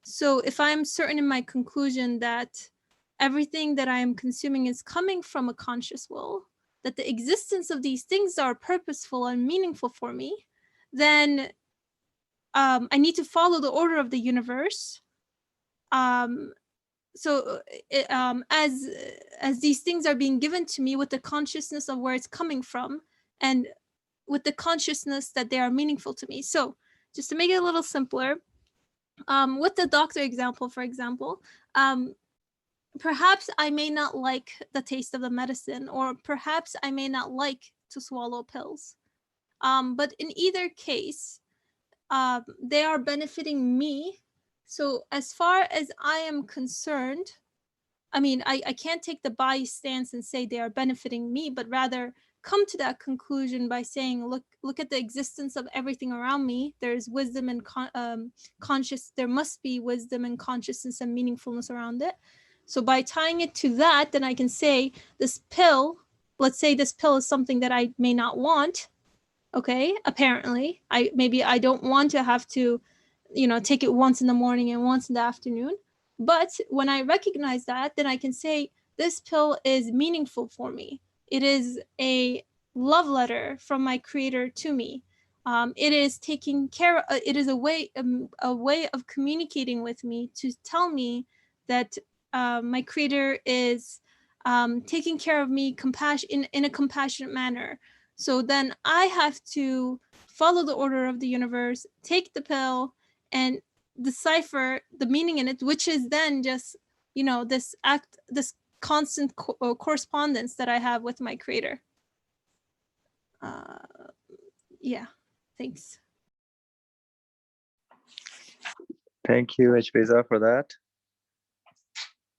So if I'm certain in my conclusion that everything that I am consuming is coming from a conscious will, that the existence of these things are purposeful and meaningful for me, then I need to follow the order of the universe. So as these things are being given to me with the consciousness of where it's coming from, and with the consciousness that they are meaningful to me. So just to make it a little simpler, with the doctor example, for example, perhaps I may not like the taste of the medicine, or perhaps I may not like to swallow pills. But in either case, they are benefiting me. So as far as I am concerned, I mean, I can't take the bias stance and say they are benefiting me, but rather come to that conclusion by saying, look at the existence of everything around me. There's wisdom and conscious. There must be wisdom and consciousness and meaningfulness around it. So by tying it to that, then I can say this pill, let's say this pill is something that I may not want. Okay, apparently, maybe I don't want to have to, you know, take it once in the morning and once in the afternoon. But when I recognize that, then I can say this pill is meaningful for me. It is a love letter from my creator to me. It is taking care. It is a way of communicating with me to tell me that my creator is taking care of me in a compassionate manner. So then I have to follow the order of the universe, take the pill, and decipher the meaning in it, which is then just, you know, this constant correspondence that I have with my creator. Yeah, thanks. Thank you, Hbeza, for that.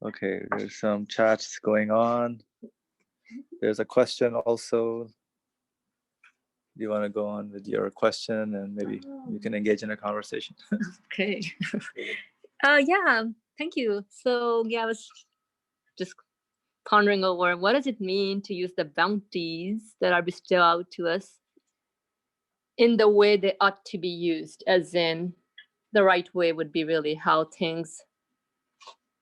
Okay, there's some chats going on. There's a question also. Do you want to go on with your question, and maybe you can engage in a conversation? Okay. Yeah, thank you. So yeah, I was just pondering over what does it mean to use the bounties that are bestowed out to us in the way they ought to be used, as in the right way would be really how things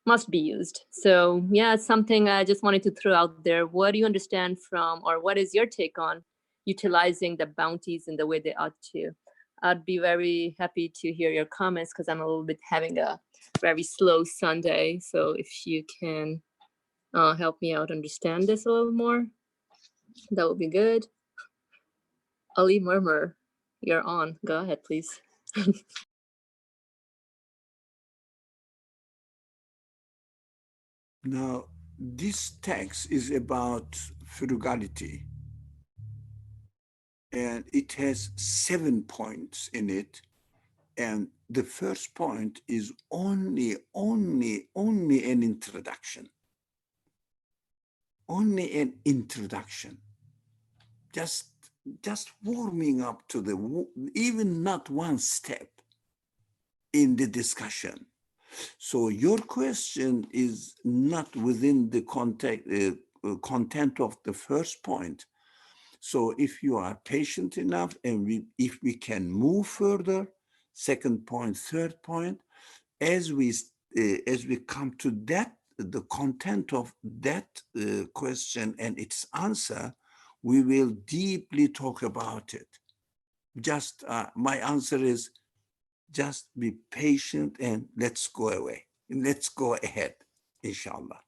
must be used. So yeah, it's something I just wanted to throw out there. What do you understand from, or what is your take on utilizing the bounties in the way they ought to? I'd be very happy to hear your comments because I'm a little bit having a very slow Sunday. So if you can help me out understand this a little more, that would be good. Ali Murmur, you're on. Go ahead, please. Now, this text is about frugality, and it has 7 points in it. And the first point is only an introduction. Only an introduction. Just warming up to even not one step in the discussion. So your question is not within the content of the first point. So if you are patient enough, and if we can move further, second point, third point, as we come to that, the content of that question and its answer, we will deeply talk about it. Just my answer is, just be patient and let's go away. Let's go ahead, inshallah.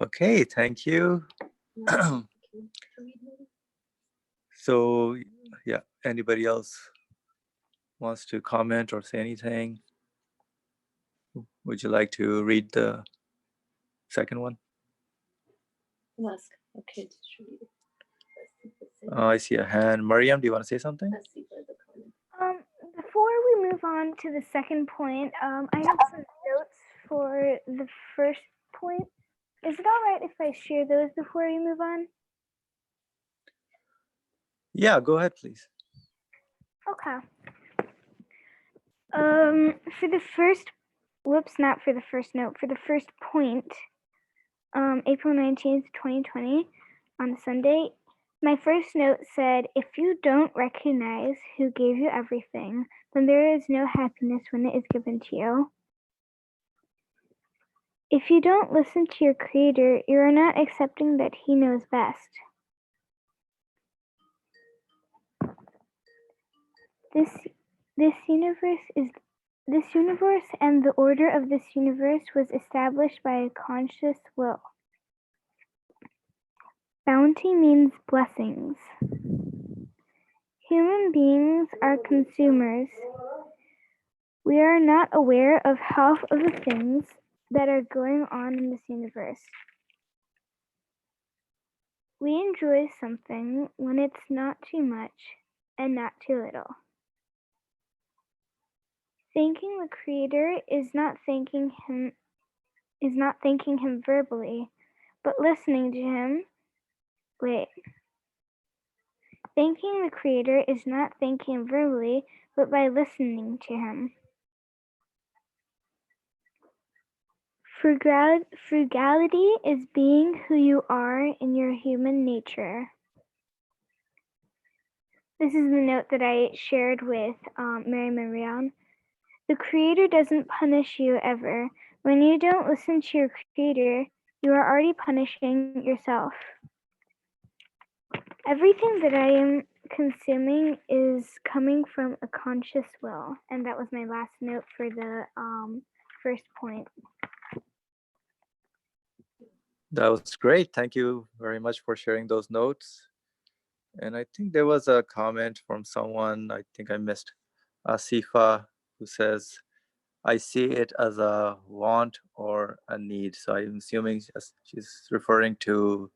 Okay, thank you. So, yeah, anybody else wants to comment or say anything? Would you like to read the second one? Ask. Okay, just read it. I see a hand. Mariam, do you want to say something? Before we move on to the second point, I have some notes for the first point. Is it all right if I share those before we move on? Yeah, go ahead, please. Okay. For the first, not for the first note, for the first point, April 19th, 2020, on Sunday, my first note said, if you don't recognize who gave you everything, then there is no happiness when it is given to you. If you don't listen to your Creator, you are not accepting that He knows best. This universe and the order of this universe was established by a conscious will. Bounty means blessings. Human beings are consumers. We are not aware of half of the things that are going on in this universe. We enjoy something when it's not too much and not too little. Thanking the Creator is not thanking him verbally, but listening to him. Thanking the Creator is not thanking him verbally, but by listening to him. Frugality is being who you are in your human nature. This is the note that I shared with Miriam and Rian. The Creator doesn't punish you ever. When you don't listen to your Creator, you are already punishing yourself. Everything that I am consuming is coming from a conscious will. And that was my last note for the first point. That was great. Thank you very much for sharing those notes. And I think there was a comment from someone, I think I missed, Asifa, who says, I see it as a want or a need. So I'm assuming she's referring to,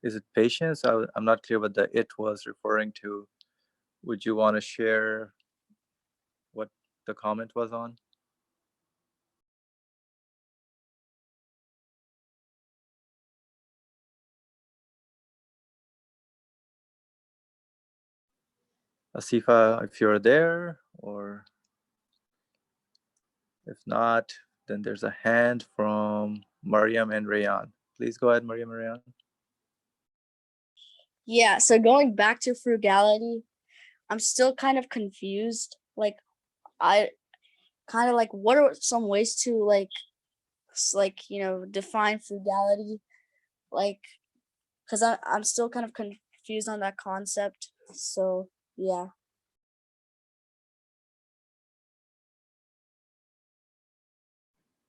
is it patience? I'm not clear what the it was referring to. Would you want to share what the comment was on? Asifa, if you're there, or if not, then there's a hand from Mariam and Rayan. Please go ahead, Mariam and Rayan. Yeah, so going back to frugality, I'm still kind of confused. Like, I kind of like, what are some ways to define frugality? Like, because I'm still kind of confused on that concept. So yeah.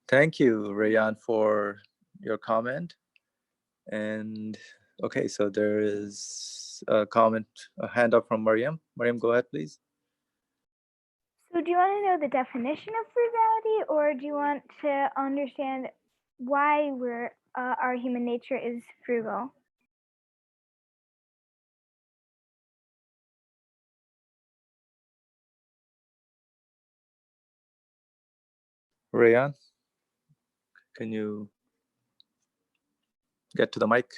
Thank you, Rayan, for your comment. And okay, so there is a comment, a hand up from Mariam. Mariam, go ahead, please. So do you want to know the definition of frugality, or do you want to understand why our human nature is frugal? Rayan, can you get to the mic?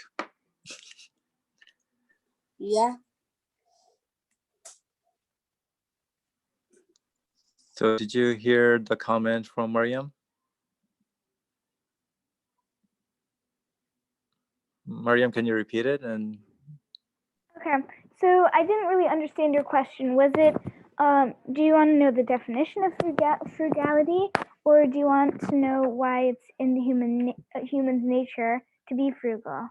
Yeah. So did you hear the comment from Mariam? Mariam, can you repeat it? And Okay, so I didn't really understand your question. Was it, do you want to know the definition of frugality, or do you want to know why it's in the human's nature to be frugal?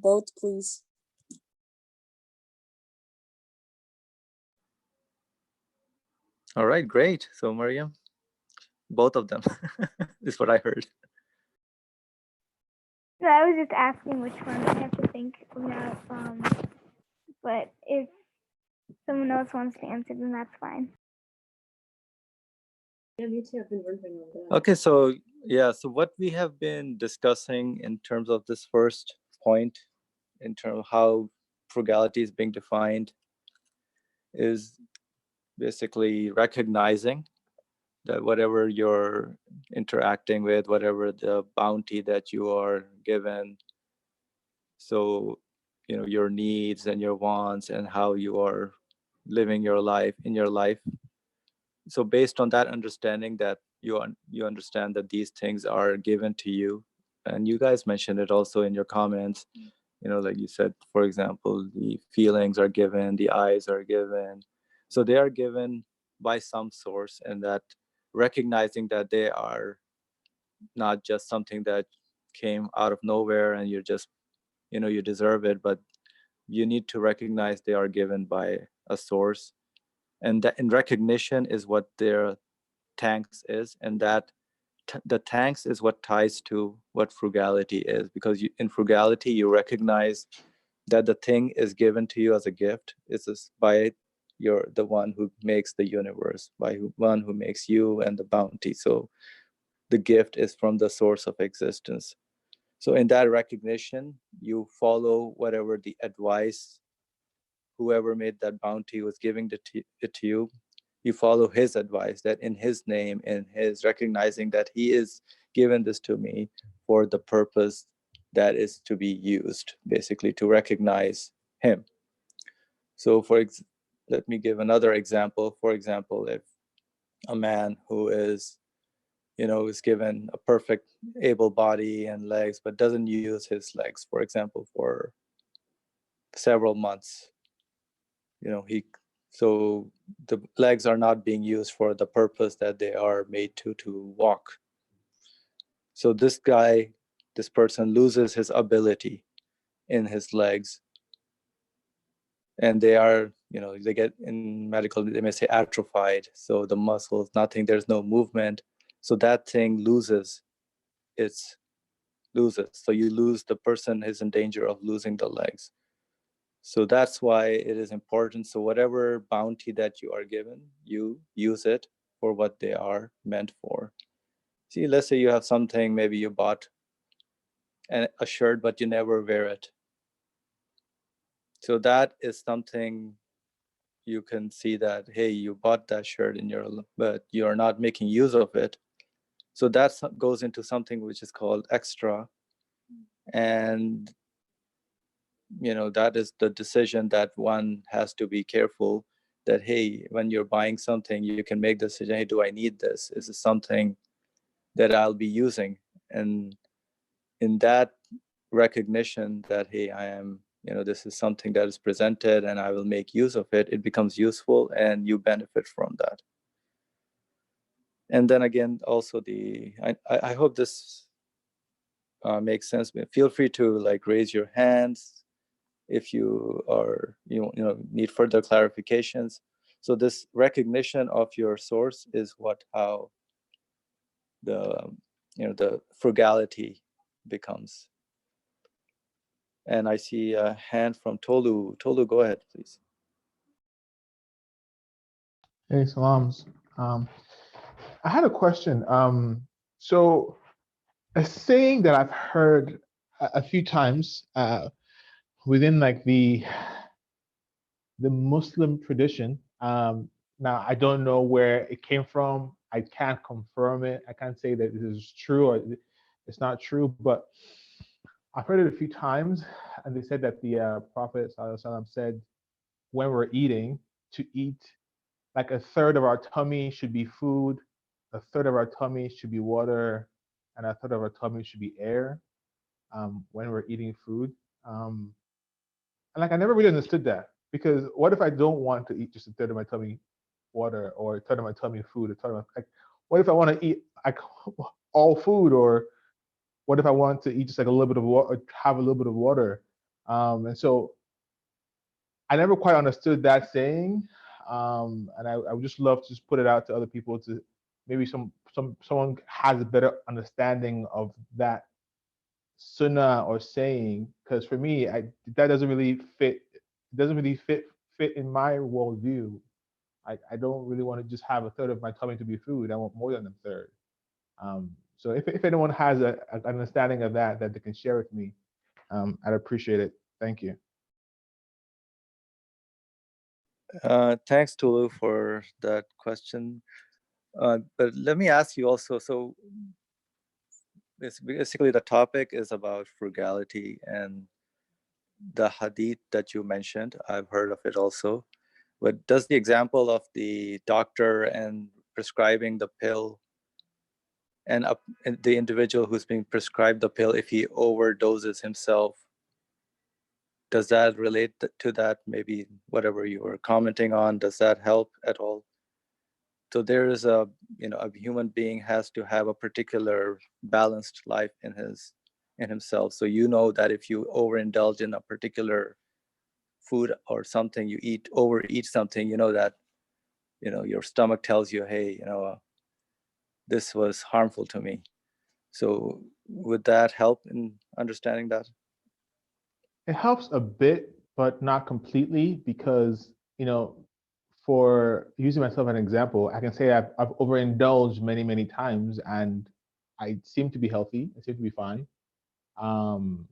Both, please. all right, great. So Mariam, both of them is what I heard. So I was just asking which one. I have to think about. But if someone else wants to answer, then that's fine. Yeah, me too. I've been wondering on that. Okay, so yeah, so what we have been discussing in terms of this first point, in terms of how frugality is being defined, is basically recognizing that whatever you're interacting with, whatever the bounty that you are given, so your needs and your wants and how you are living your life in your life. So based on that understanding, that you understand that these things are given to you, and you guys mentioned it also in your comments, like you said, for example, the feelings are given, the eyes are given, so they are given by some source, and that recognizing that they are not just something that came out of nowhere and you're just you deserve it, but you need to recognize they are given by a source, and that in recognition is what their thanks is, and that the thanks is what ties to what frugality is, because in frugality you recognize that the thing is given to you as a gift. It's by the one who makes the universe, one who makes you and the bounty. So the gift is from the source of existence. So in that recognition, you follow whatever the advice whoever made that bounty was giving it to you. You follow his advice, that in his name, in his recognizing that he is given this to me for the purpose that is to be used, basically to recognize him. So let me give another example. For example, if a man who is given a perfect able body and legs, but doesn't use his legs, for example, for several months, so the legs are not being used for the purpose that they are made to walk. So this person loses his ability in his legs, and they are, they get, in medical they may say, atrophied. So the muscles, nothing, there's no movement. So that thing loses. So the person is in danger of losing the legs. So that's why it is important. So whatever bounty that you are given, you use it for what they are meant for. See, let's say you have something, maybe you bought a shirt, but you never wear it. So that is something you can see that, hey, you bought that shirt but you are not making use of it. So that goes into something which is called extra. And that is the decision that one has to be careful, that, hey, when you're buying something, you can make the decision, hey, do I need this? Is this something that I'll be using? And in that recognition that, hey, I am, this is something that is presented and I will make use of it, it becomes useful and you benefit from that. And then again, also I hope this makes sense. Feel free to raise your hands if you are need further clarifications. So this recognition of your source is how the frugality becomes. And I see a hand from Tolu. Tolu, go ahead, please. Hey, salams. I had a question. So a saying that I've heard a few times within the Muslim tradition. Now I don't know where it came from. I can't confirm it. I can't say that this is true or it's not true, but I've heard it a few times, and they said that the Prophet ﷺ said when we're eating to eat like a third of our tummy should be food, a third of our tummy should be water, and a third of our tummy should be air when we're eating food. And I never really understood that, because what if I don't want to eat just a third of my tummy water, or a third of my tummy food, what if I want to eat all food, or what if I want to eat just a little bit of water, have a little bit of water? And so I never quite understood that saying, and I would just love to just put it out to other people, to maybe someone has a better understanding of that sunnah or saying, because for me, that doesn't really fit. It doesn't really fit fit in my worldview. I don't really want to just have a third of my tummy to be food. I want more than a third. So if anyone has an understanding of that they can share with me, I'd appreciate it. Thank you. Thanks, Tulu, for that question. But let me ask you also, so basically the topic is about frugality, and the hadith that you mentioned, I've heard of it also. But does the example of the doctor and prescribing the pill and the individual who's being prescribed the pill, if he overdoses himself, does that relate to that? Maybe whatever you were commenting on, does that help at all? So there is a human being has to have a particular balanced life in himself. So that if you overindulge in a particular food or something, you overeat something, that your stomach tells you, hey, this was harmful to me. So would that help in understanding that? It helps a bit, but not completely, because for using myself as an example, I can say I've overindulged many times, and I seem to be healthy. I seem to be fine. And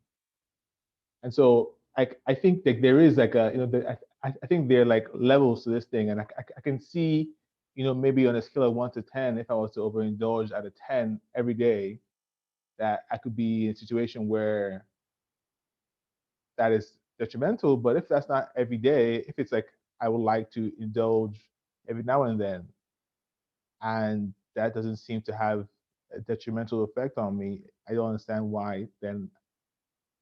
so I think that there is like I think there are like levels to this thing, and I can see, maybe on a scale of 1 to 10, if I was to overindulge at a 10 every day, that I could be in a situation where that is detrimental. But if that's not every day, if it's like I would like to indulge every now and then, and that doesn't seem to have a detrimental effect on me, I don't understand why then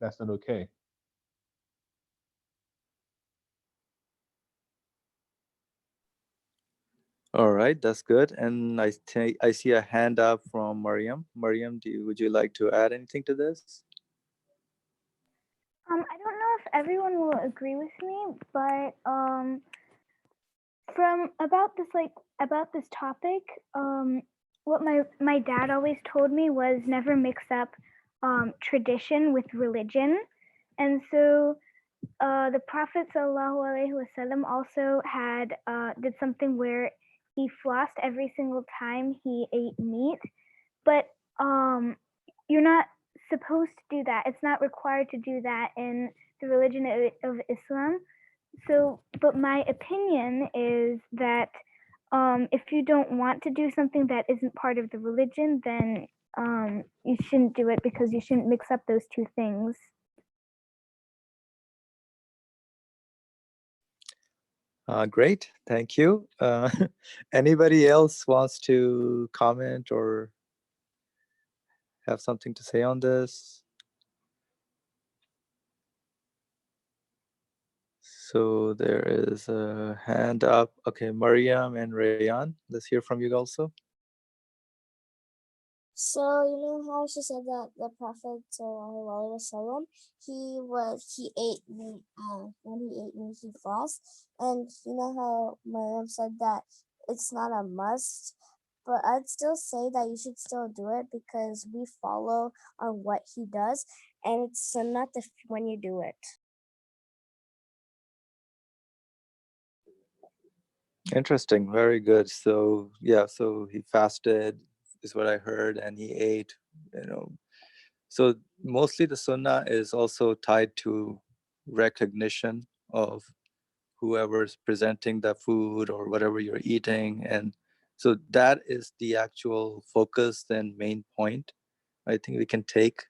that's not okay. All right, that's good. And I see a hand up from Mariam. Mariam, would you like to add anything to this? I don't know if everyone will agree with me, but from about this topic, what my dad always told me was never mix up tradition with religion. And so the Prophet ﷺ also had did something where he flossed every single time he ate meat, but you're not supposed to do that. It's not required to do that in the religion of Islam. So, but my opinion is that if you don't want to do something that isn't part of the religion, then you shouldn't do it, because you shouldn't mix up those two things. Great, thank you. Anybody else wants to comment or have something to say on this? So there is a hand up. Okay, Mariam and Rayan, let's hear from you also. So how she said that the Prophet ﷺ, he ate meat, when he ate meat he fasted, and how Mariam said that it's not a must, but I'd still say that you should still do it, because we follow on what he does, and it's not when you do it. Interesting, very good. So yeah, so he fasted is what I heard, and he ate, So mostly the sunnah is also tied to recognition of whoever's presenting the food or whatever you're eating. And so that is the actual focus and main point I think we can take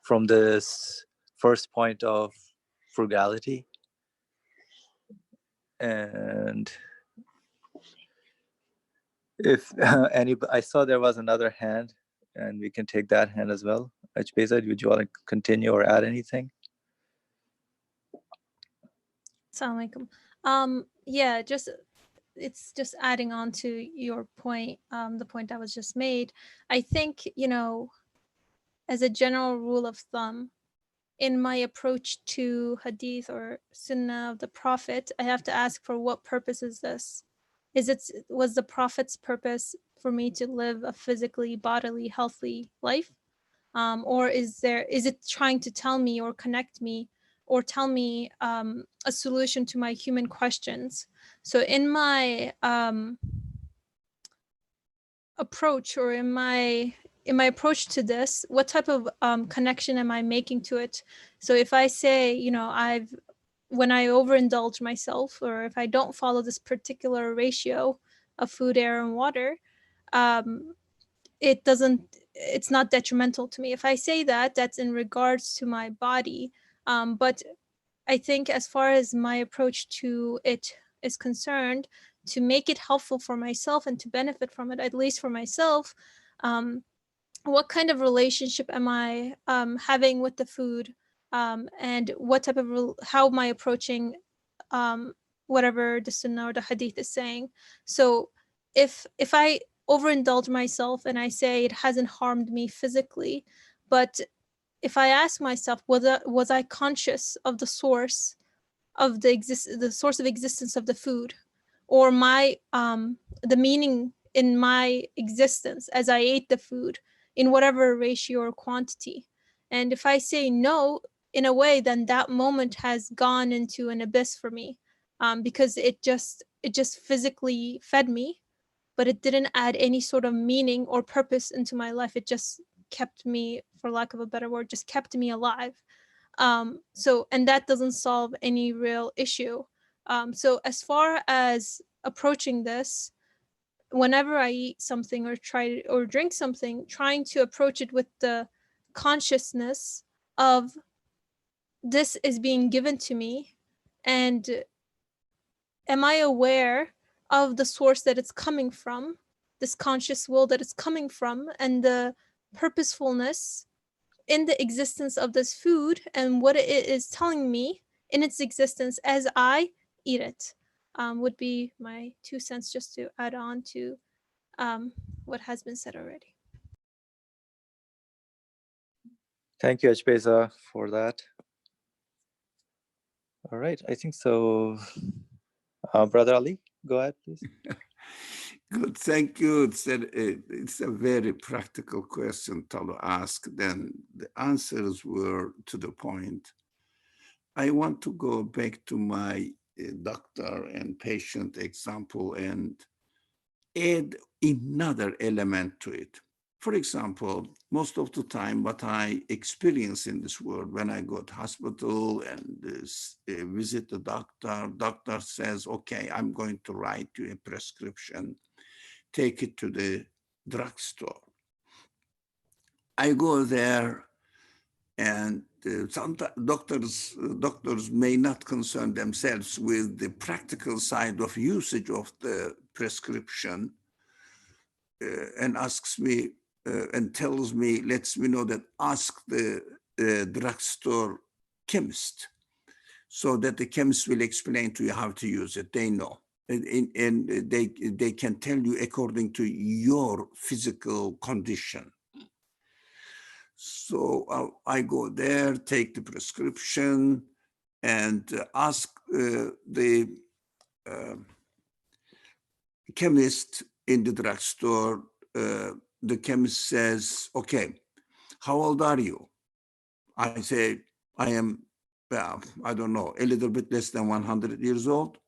from this first point of frugality. And if I saw there was another hand, and we can take that hand as well. Ajbeza, would you want to continue or add anything? Assalamu alaikum. Yeah, it's just adding on to your point, the point that was just made. I think, as a general rule of thumb, in my approach to hadith or sunnah of the Prophet, I have to ask, for what purpose is this? Was the Prophet's purpose for me to live a physically, bodily, healthy life? Or is it trying to tell me or connect me or tell me a solution to my human questions. So in my approach, or in my approach to this, what type of connection am I making to it? So if I say, you know, when I overindulge myself, or if I don't follow this particular ratio of food, air, and water, it's not detrimental to me. If I say that, that's in regards to my body. But I think as far as my approach to it is concerned, to make it helpful for myself and to benefit from it, at least for myself, what kind of relationship am I having with the food, and what type of how am I approaching whatever the sunnah or the hadith is saying. So if I overindulge myself and I say it hasn't harmed me physically, but if I ask myself, was I conscious of the source of the source of existence of the food, or my the meaning in my existence as I ate the food in whatever ratio or quantity? And if I say no, in a way, then that moment has gone into an abyss for me, because it just physically fed me, but it didn't add any sort of meaning or purpose into my life. It just kept me, for lack of a better word, just kept me alive. And that doesn't solve any real issue. So as far as approaching this, whenever I eat something or try or drink something, trying to approach it with the consciousness of this is being given to me, and am I aware of the source that it's coming from, this conscious will that it's coming from, and the purposefulness in the existence of this food and what it is telling me in its existence as I eat it, would be my 2 cents, just to add on to what has been said already. Thank you, Ajpeza, for that. All right, I think so. Brother Ali, go ahead, please. Good, thank you. It's a very practical question to ask. Then the answers were to the point. I want to go back to my doctor and patient example and add another element to it. For example, most of the time, what I experience in this world, when I go to hospital and visit the doctor says, okay, I'm going to write you a prescription, take it to the drugstore. I go there, and sometimes doctors may not concern themselves with the practical side of usage of the prescription, and asks me and tells me, lets me know that ask the drugstore chemist, so that the chemist will explain to you how to use it. They know, and they can tell you according to your physical condition. So I go there, take the prescription, and ask the chemist in the drugstore. The chemist says, okay, how old are you? I say, I am, I don't know, a little bit less than 100 years old.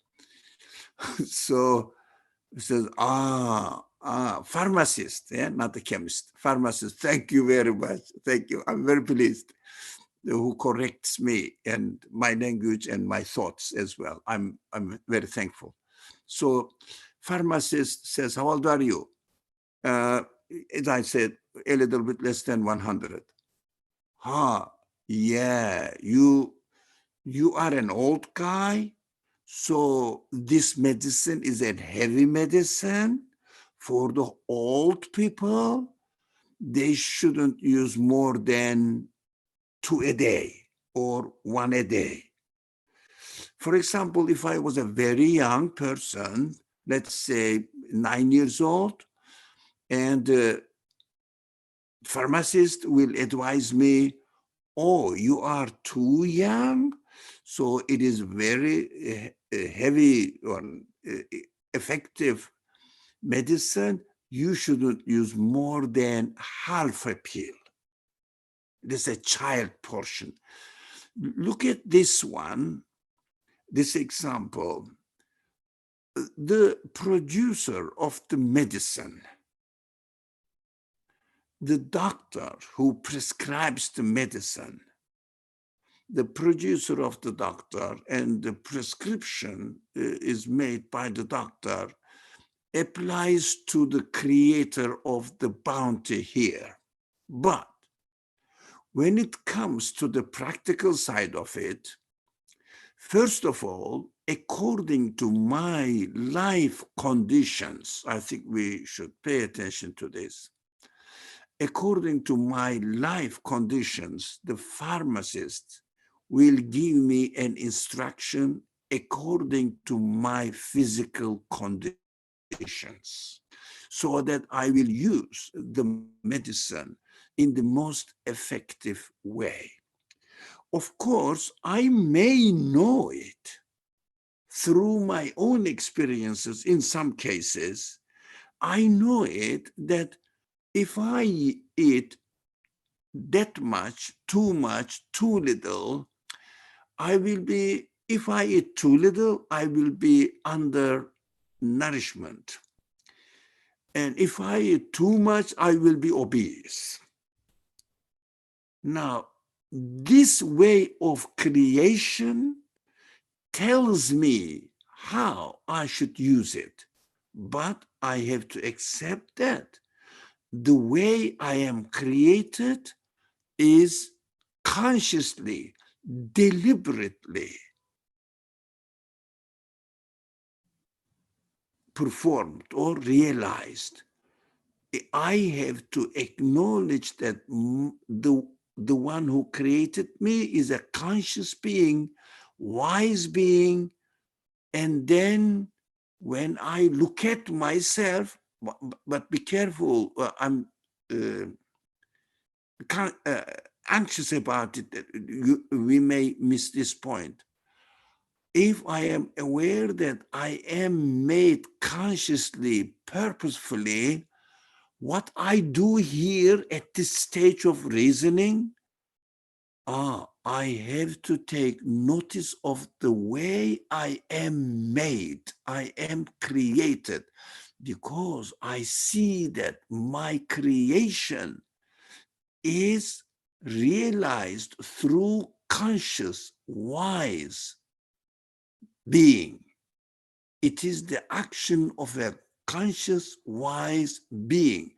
So he says, pharmacist, yeah, not a chemist, pharmacist. Thank you very much. Thank you. I'm very pleased. Who corrects me and my language and my thoughts as well. I'm very thankful. So pharmacist says, how old are you? As I said, a little bit less than 100. Yeah, you are an old guy. So this medicine is a heavy medicine for the old people. They shouldn't use more than 2 a day or 1 a day. For example, if I was a very young person, let's say 9 years old, and the pharmacist will advise me, oh, you are too young, so it is very heavy or effective medicine. You shouldn't use more than half a pill. This is a child portion. Look at this one, this example. The producer of the medicine, the doctor who prescribes the medicine, the producer of the doctor, and the prescription is made by the doctor, applies to the creator of the bounty here. But when it comes to the practical side of it, first of all, according to my life conditions, I think we should pay attention to this. According to my life conditions, the pharmacist will give me an instruction according to my physical conditions, so that I will use the medicine in the most effective way. Of course, I may know it through my own experiences. In some cases, I know it that if I eat that much, too little, I will be, if I eat too little, I will be under nourishment. And if I eat too much, I will be obese. Now, this way of creation tells me how I should use it, but I have to accept that the way I am created is consciously, deliberately performed or realized. I have to acknowledge that the one who created me is a conscious being, wise being, and then when I look at myself, but be careful, I'm anxious about it, we may miss this point. If I am aware that I am made consciously, purposefully, what I do here at this stage of reasoning, I have to take notice of the way I am made, I am created, because I see that my creation is realized through conscious, wise being. It is the action of a conscious, wise being.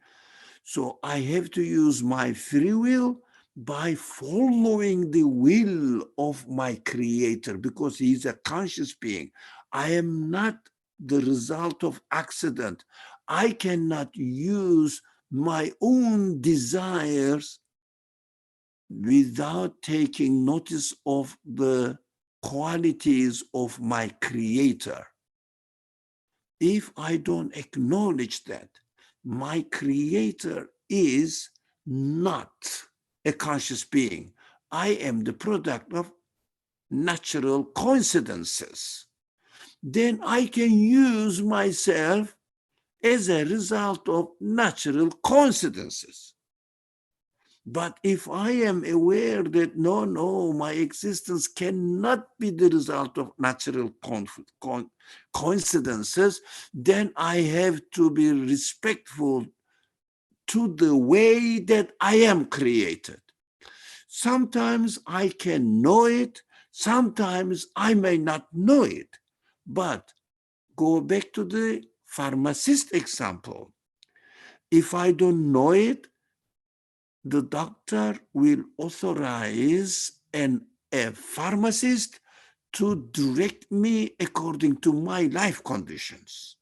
So I have to use my free will by following the will of my creator, because he is a conscious being. I am not the result of accident. I cannot use my own desires without taking notice of the qualities of my creator. If I don't acknowledge that my creator is not a conscious being, I am the product of natural coincidences, then I can use myself as a result of natural coincidences. But if I am aware that no, my existence cannot be the result of natural coincidences, then I have to be respectful to the way that I am created. Sometimes I can know it, sometimes I may not know it. But go back to the pharmacist example. If I don't know it, the doctor will authorize a pharmacist to direct me according to my life conditions.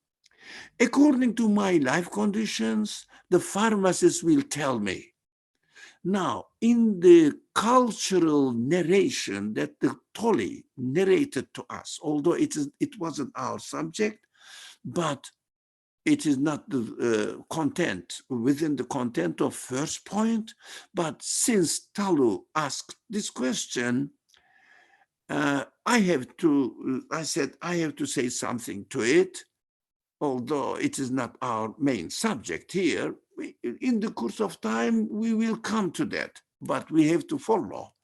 According to my life conditions, the pharmacist will tell me. Now, in the cultural narration that the Tolly narrated to us, although it wasn't our subject, but it is not the content, within the content of first point. But since Talu asked this question, I said I have to say something to it, although it is not our main subject here. In the course of time, we will come to that, but we have to follow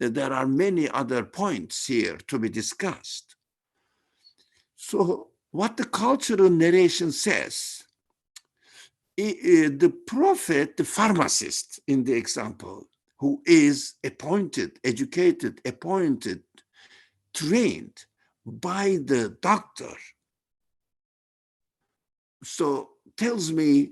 there are many other points here to be discussed. So what the cultural narration says, the prophet, the pharmacist in the example, who is appointed, educated, appointed, trained by the doctor, so tells me,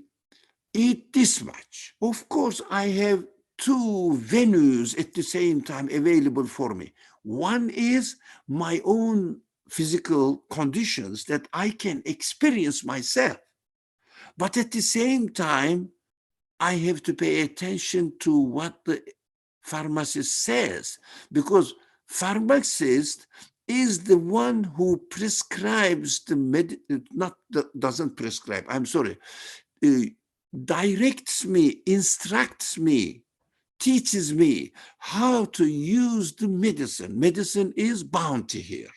eat this much. Of course, I have two venues at the same time available for me. One is my own physical conditions that I can experience myself. But at the same time, I have to pay attention to what the pharmacist says, because pharmacist is the one who prescribes doesn't prescribe, I'm sorry, directs me, instructs me, teaches me how to use the medicine. Medicine is bounty here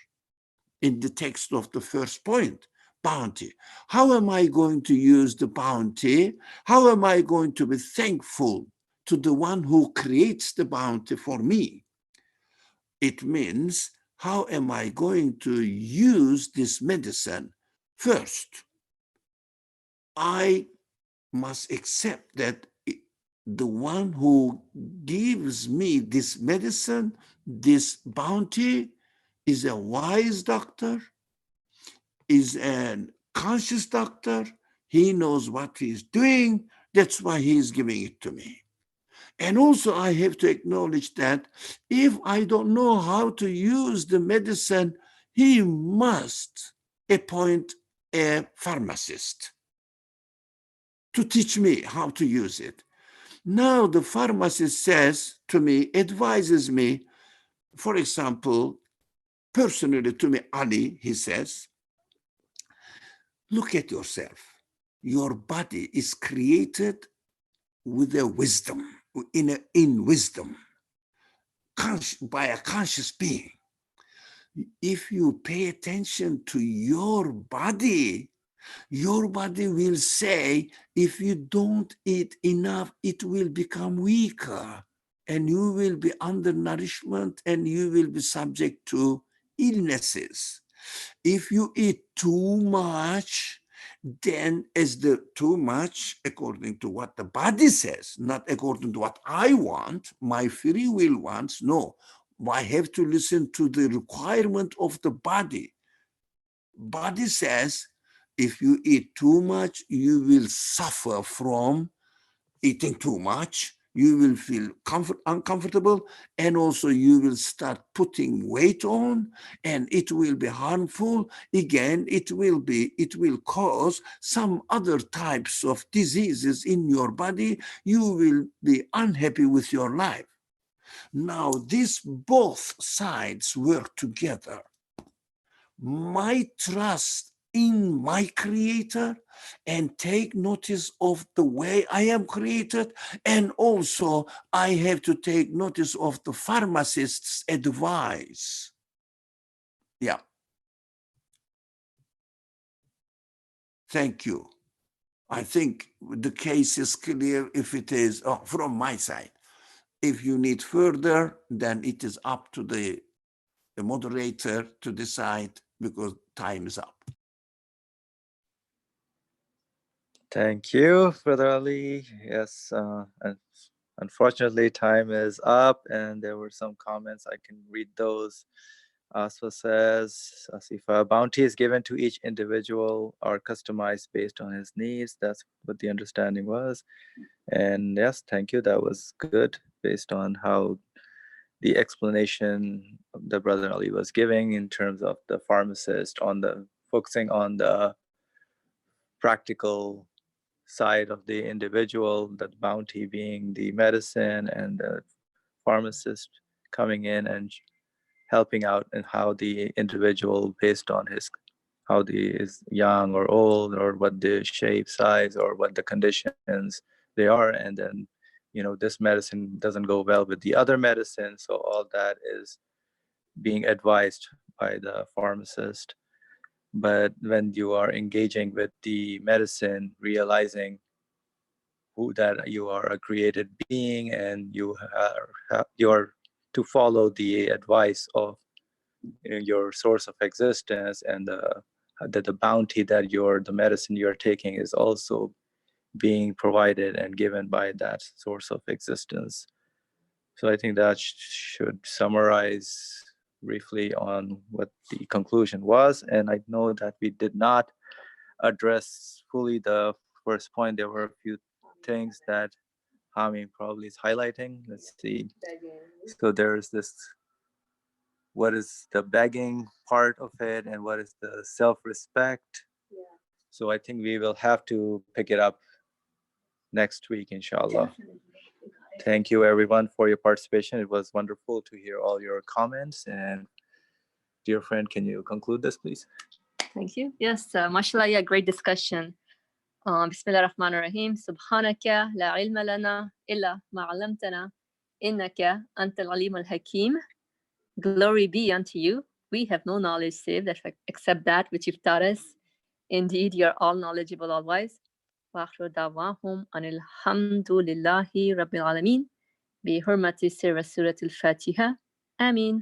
in the text of the first point, bounty. How am I going to use the bounty? How am I going to be thankful to the one who creates the bounty for me? It means, how am I going to use this medicine? First, I must accept that the one who gives me this medicine, this bounty, is a wise doctor, is a conscious doctor. He knows what he's doing. That's why he's giving it to me. And also I have to acknowledge that if I don't know how to use the medicine, he must appoint a pharmacist to teach me how to use it. Now the pharmacist says to me, advises me, for example, personally to me, Ali, he says, look at yourself. Your body is created with a wisdom, in wisdom, by a conscious being. If you pay attention to your body will say, if you don't eat enough, it will become weaker and you will be undernourishment and you will be subject to illnesses. If you eat too much, then as the too much, according to what the body says, not according to what I want, my free will wants, no. I have to listen to the requirement of the body. Body says, if you eat too much, you will suffer from eating too much. You will feel uncomfortable, and also you will start putting weight on, and it will be harmful. Again, it will cause some other types of diseases in your body. You will be unhappy with your life. Now, these both sides work together. My trust in my creator and take notice of the way I am created, and also I have to take notice of the pharmacist's advice. Yeah. Thank you. I think the case is clear if it is from my side. If you need further, then it is up to the moderator to decide, because time is up. Thank you, Brother Ali. Yes, and unfortunately, time is up, and there were some comments. I can read those. Asfa says, Asifa, bounties given to each individual are customized based on his needs. That's what the understanding was. And yes, thank you. That was good based on how the explanation the Brother Ali was giving in terms of the pharmacist focusing on the practical side of the individual, that bounty being the medicine, and the pharmacist coming in and helping out, and how the individual, based on how he is young or old, or what the shape, size, or what the conditions they are, and then this medicine doesn't go well with the other medicine, so all that is being advised by the pharmacist. But when you are engaging with the medicine, realizing that you are a created being, and you are to follow the advice of your source of existence, and that the bounty that the medicine you're taking is also being provided and given by that source of existence. So I think that should summarize briefly on what the conclusion was. And I know that we did not address fully the first point. There were a few things that Hami probably is highlighting. Let's see. So there's this, what is the begging part of it, and what is the self-respect? Yeah. So I think we will have to pick it up next week, inshallah. Definitely. Thank you everyone for your participation. It was wonderful to hear all your comments. And dear friend, can you conclude this, please? Thank you. Yes, mashallah, yeah, great discussion. Bismillah ar-Rahman ar-Rahim. Subhanaka la ilma lana illa ma 'allamtana innaka antal alim al-hakim. Glory be unto you. We have no knowledge save that except that which you've taught us. Indeed, you are all knowledgeable, all wise. وآخر دعواهم أن الحمد لله رب العالمين بحرمة سر سورة الفاتحة. آمين.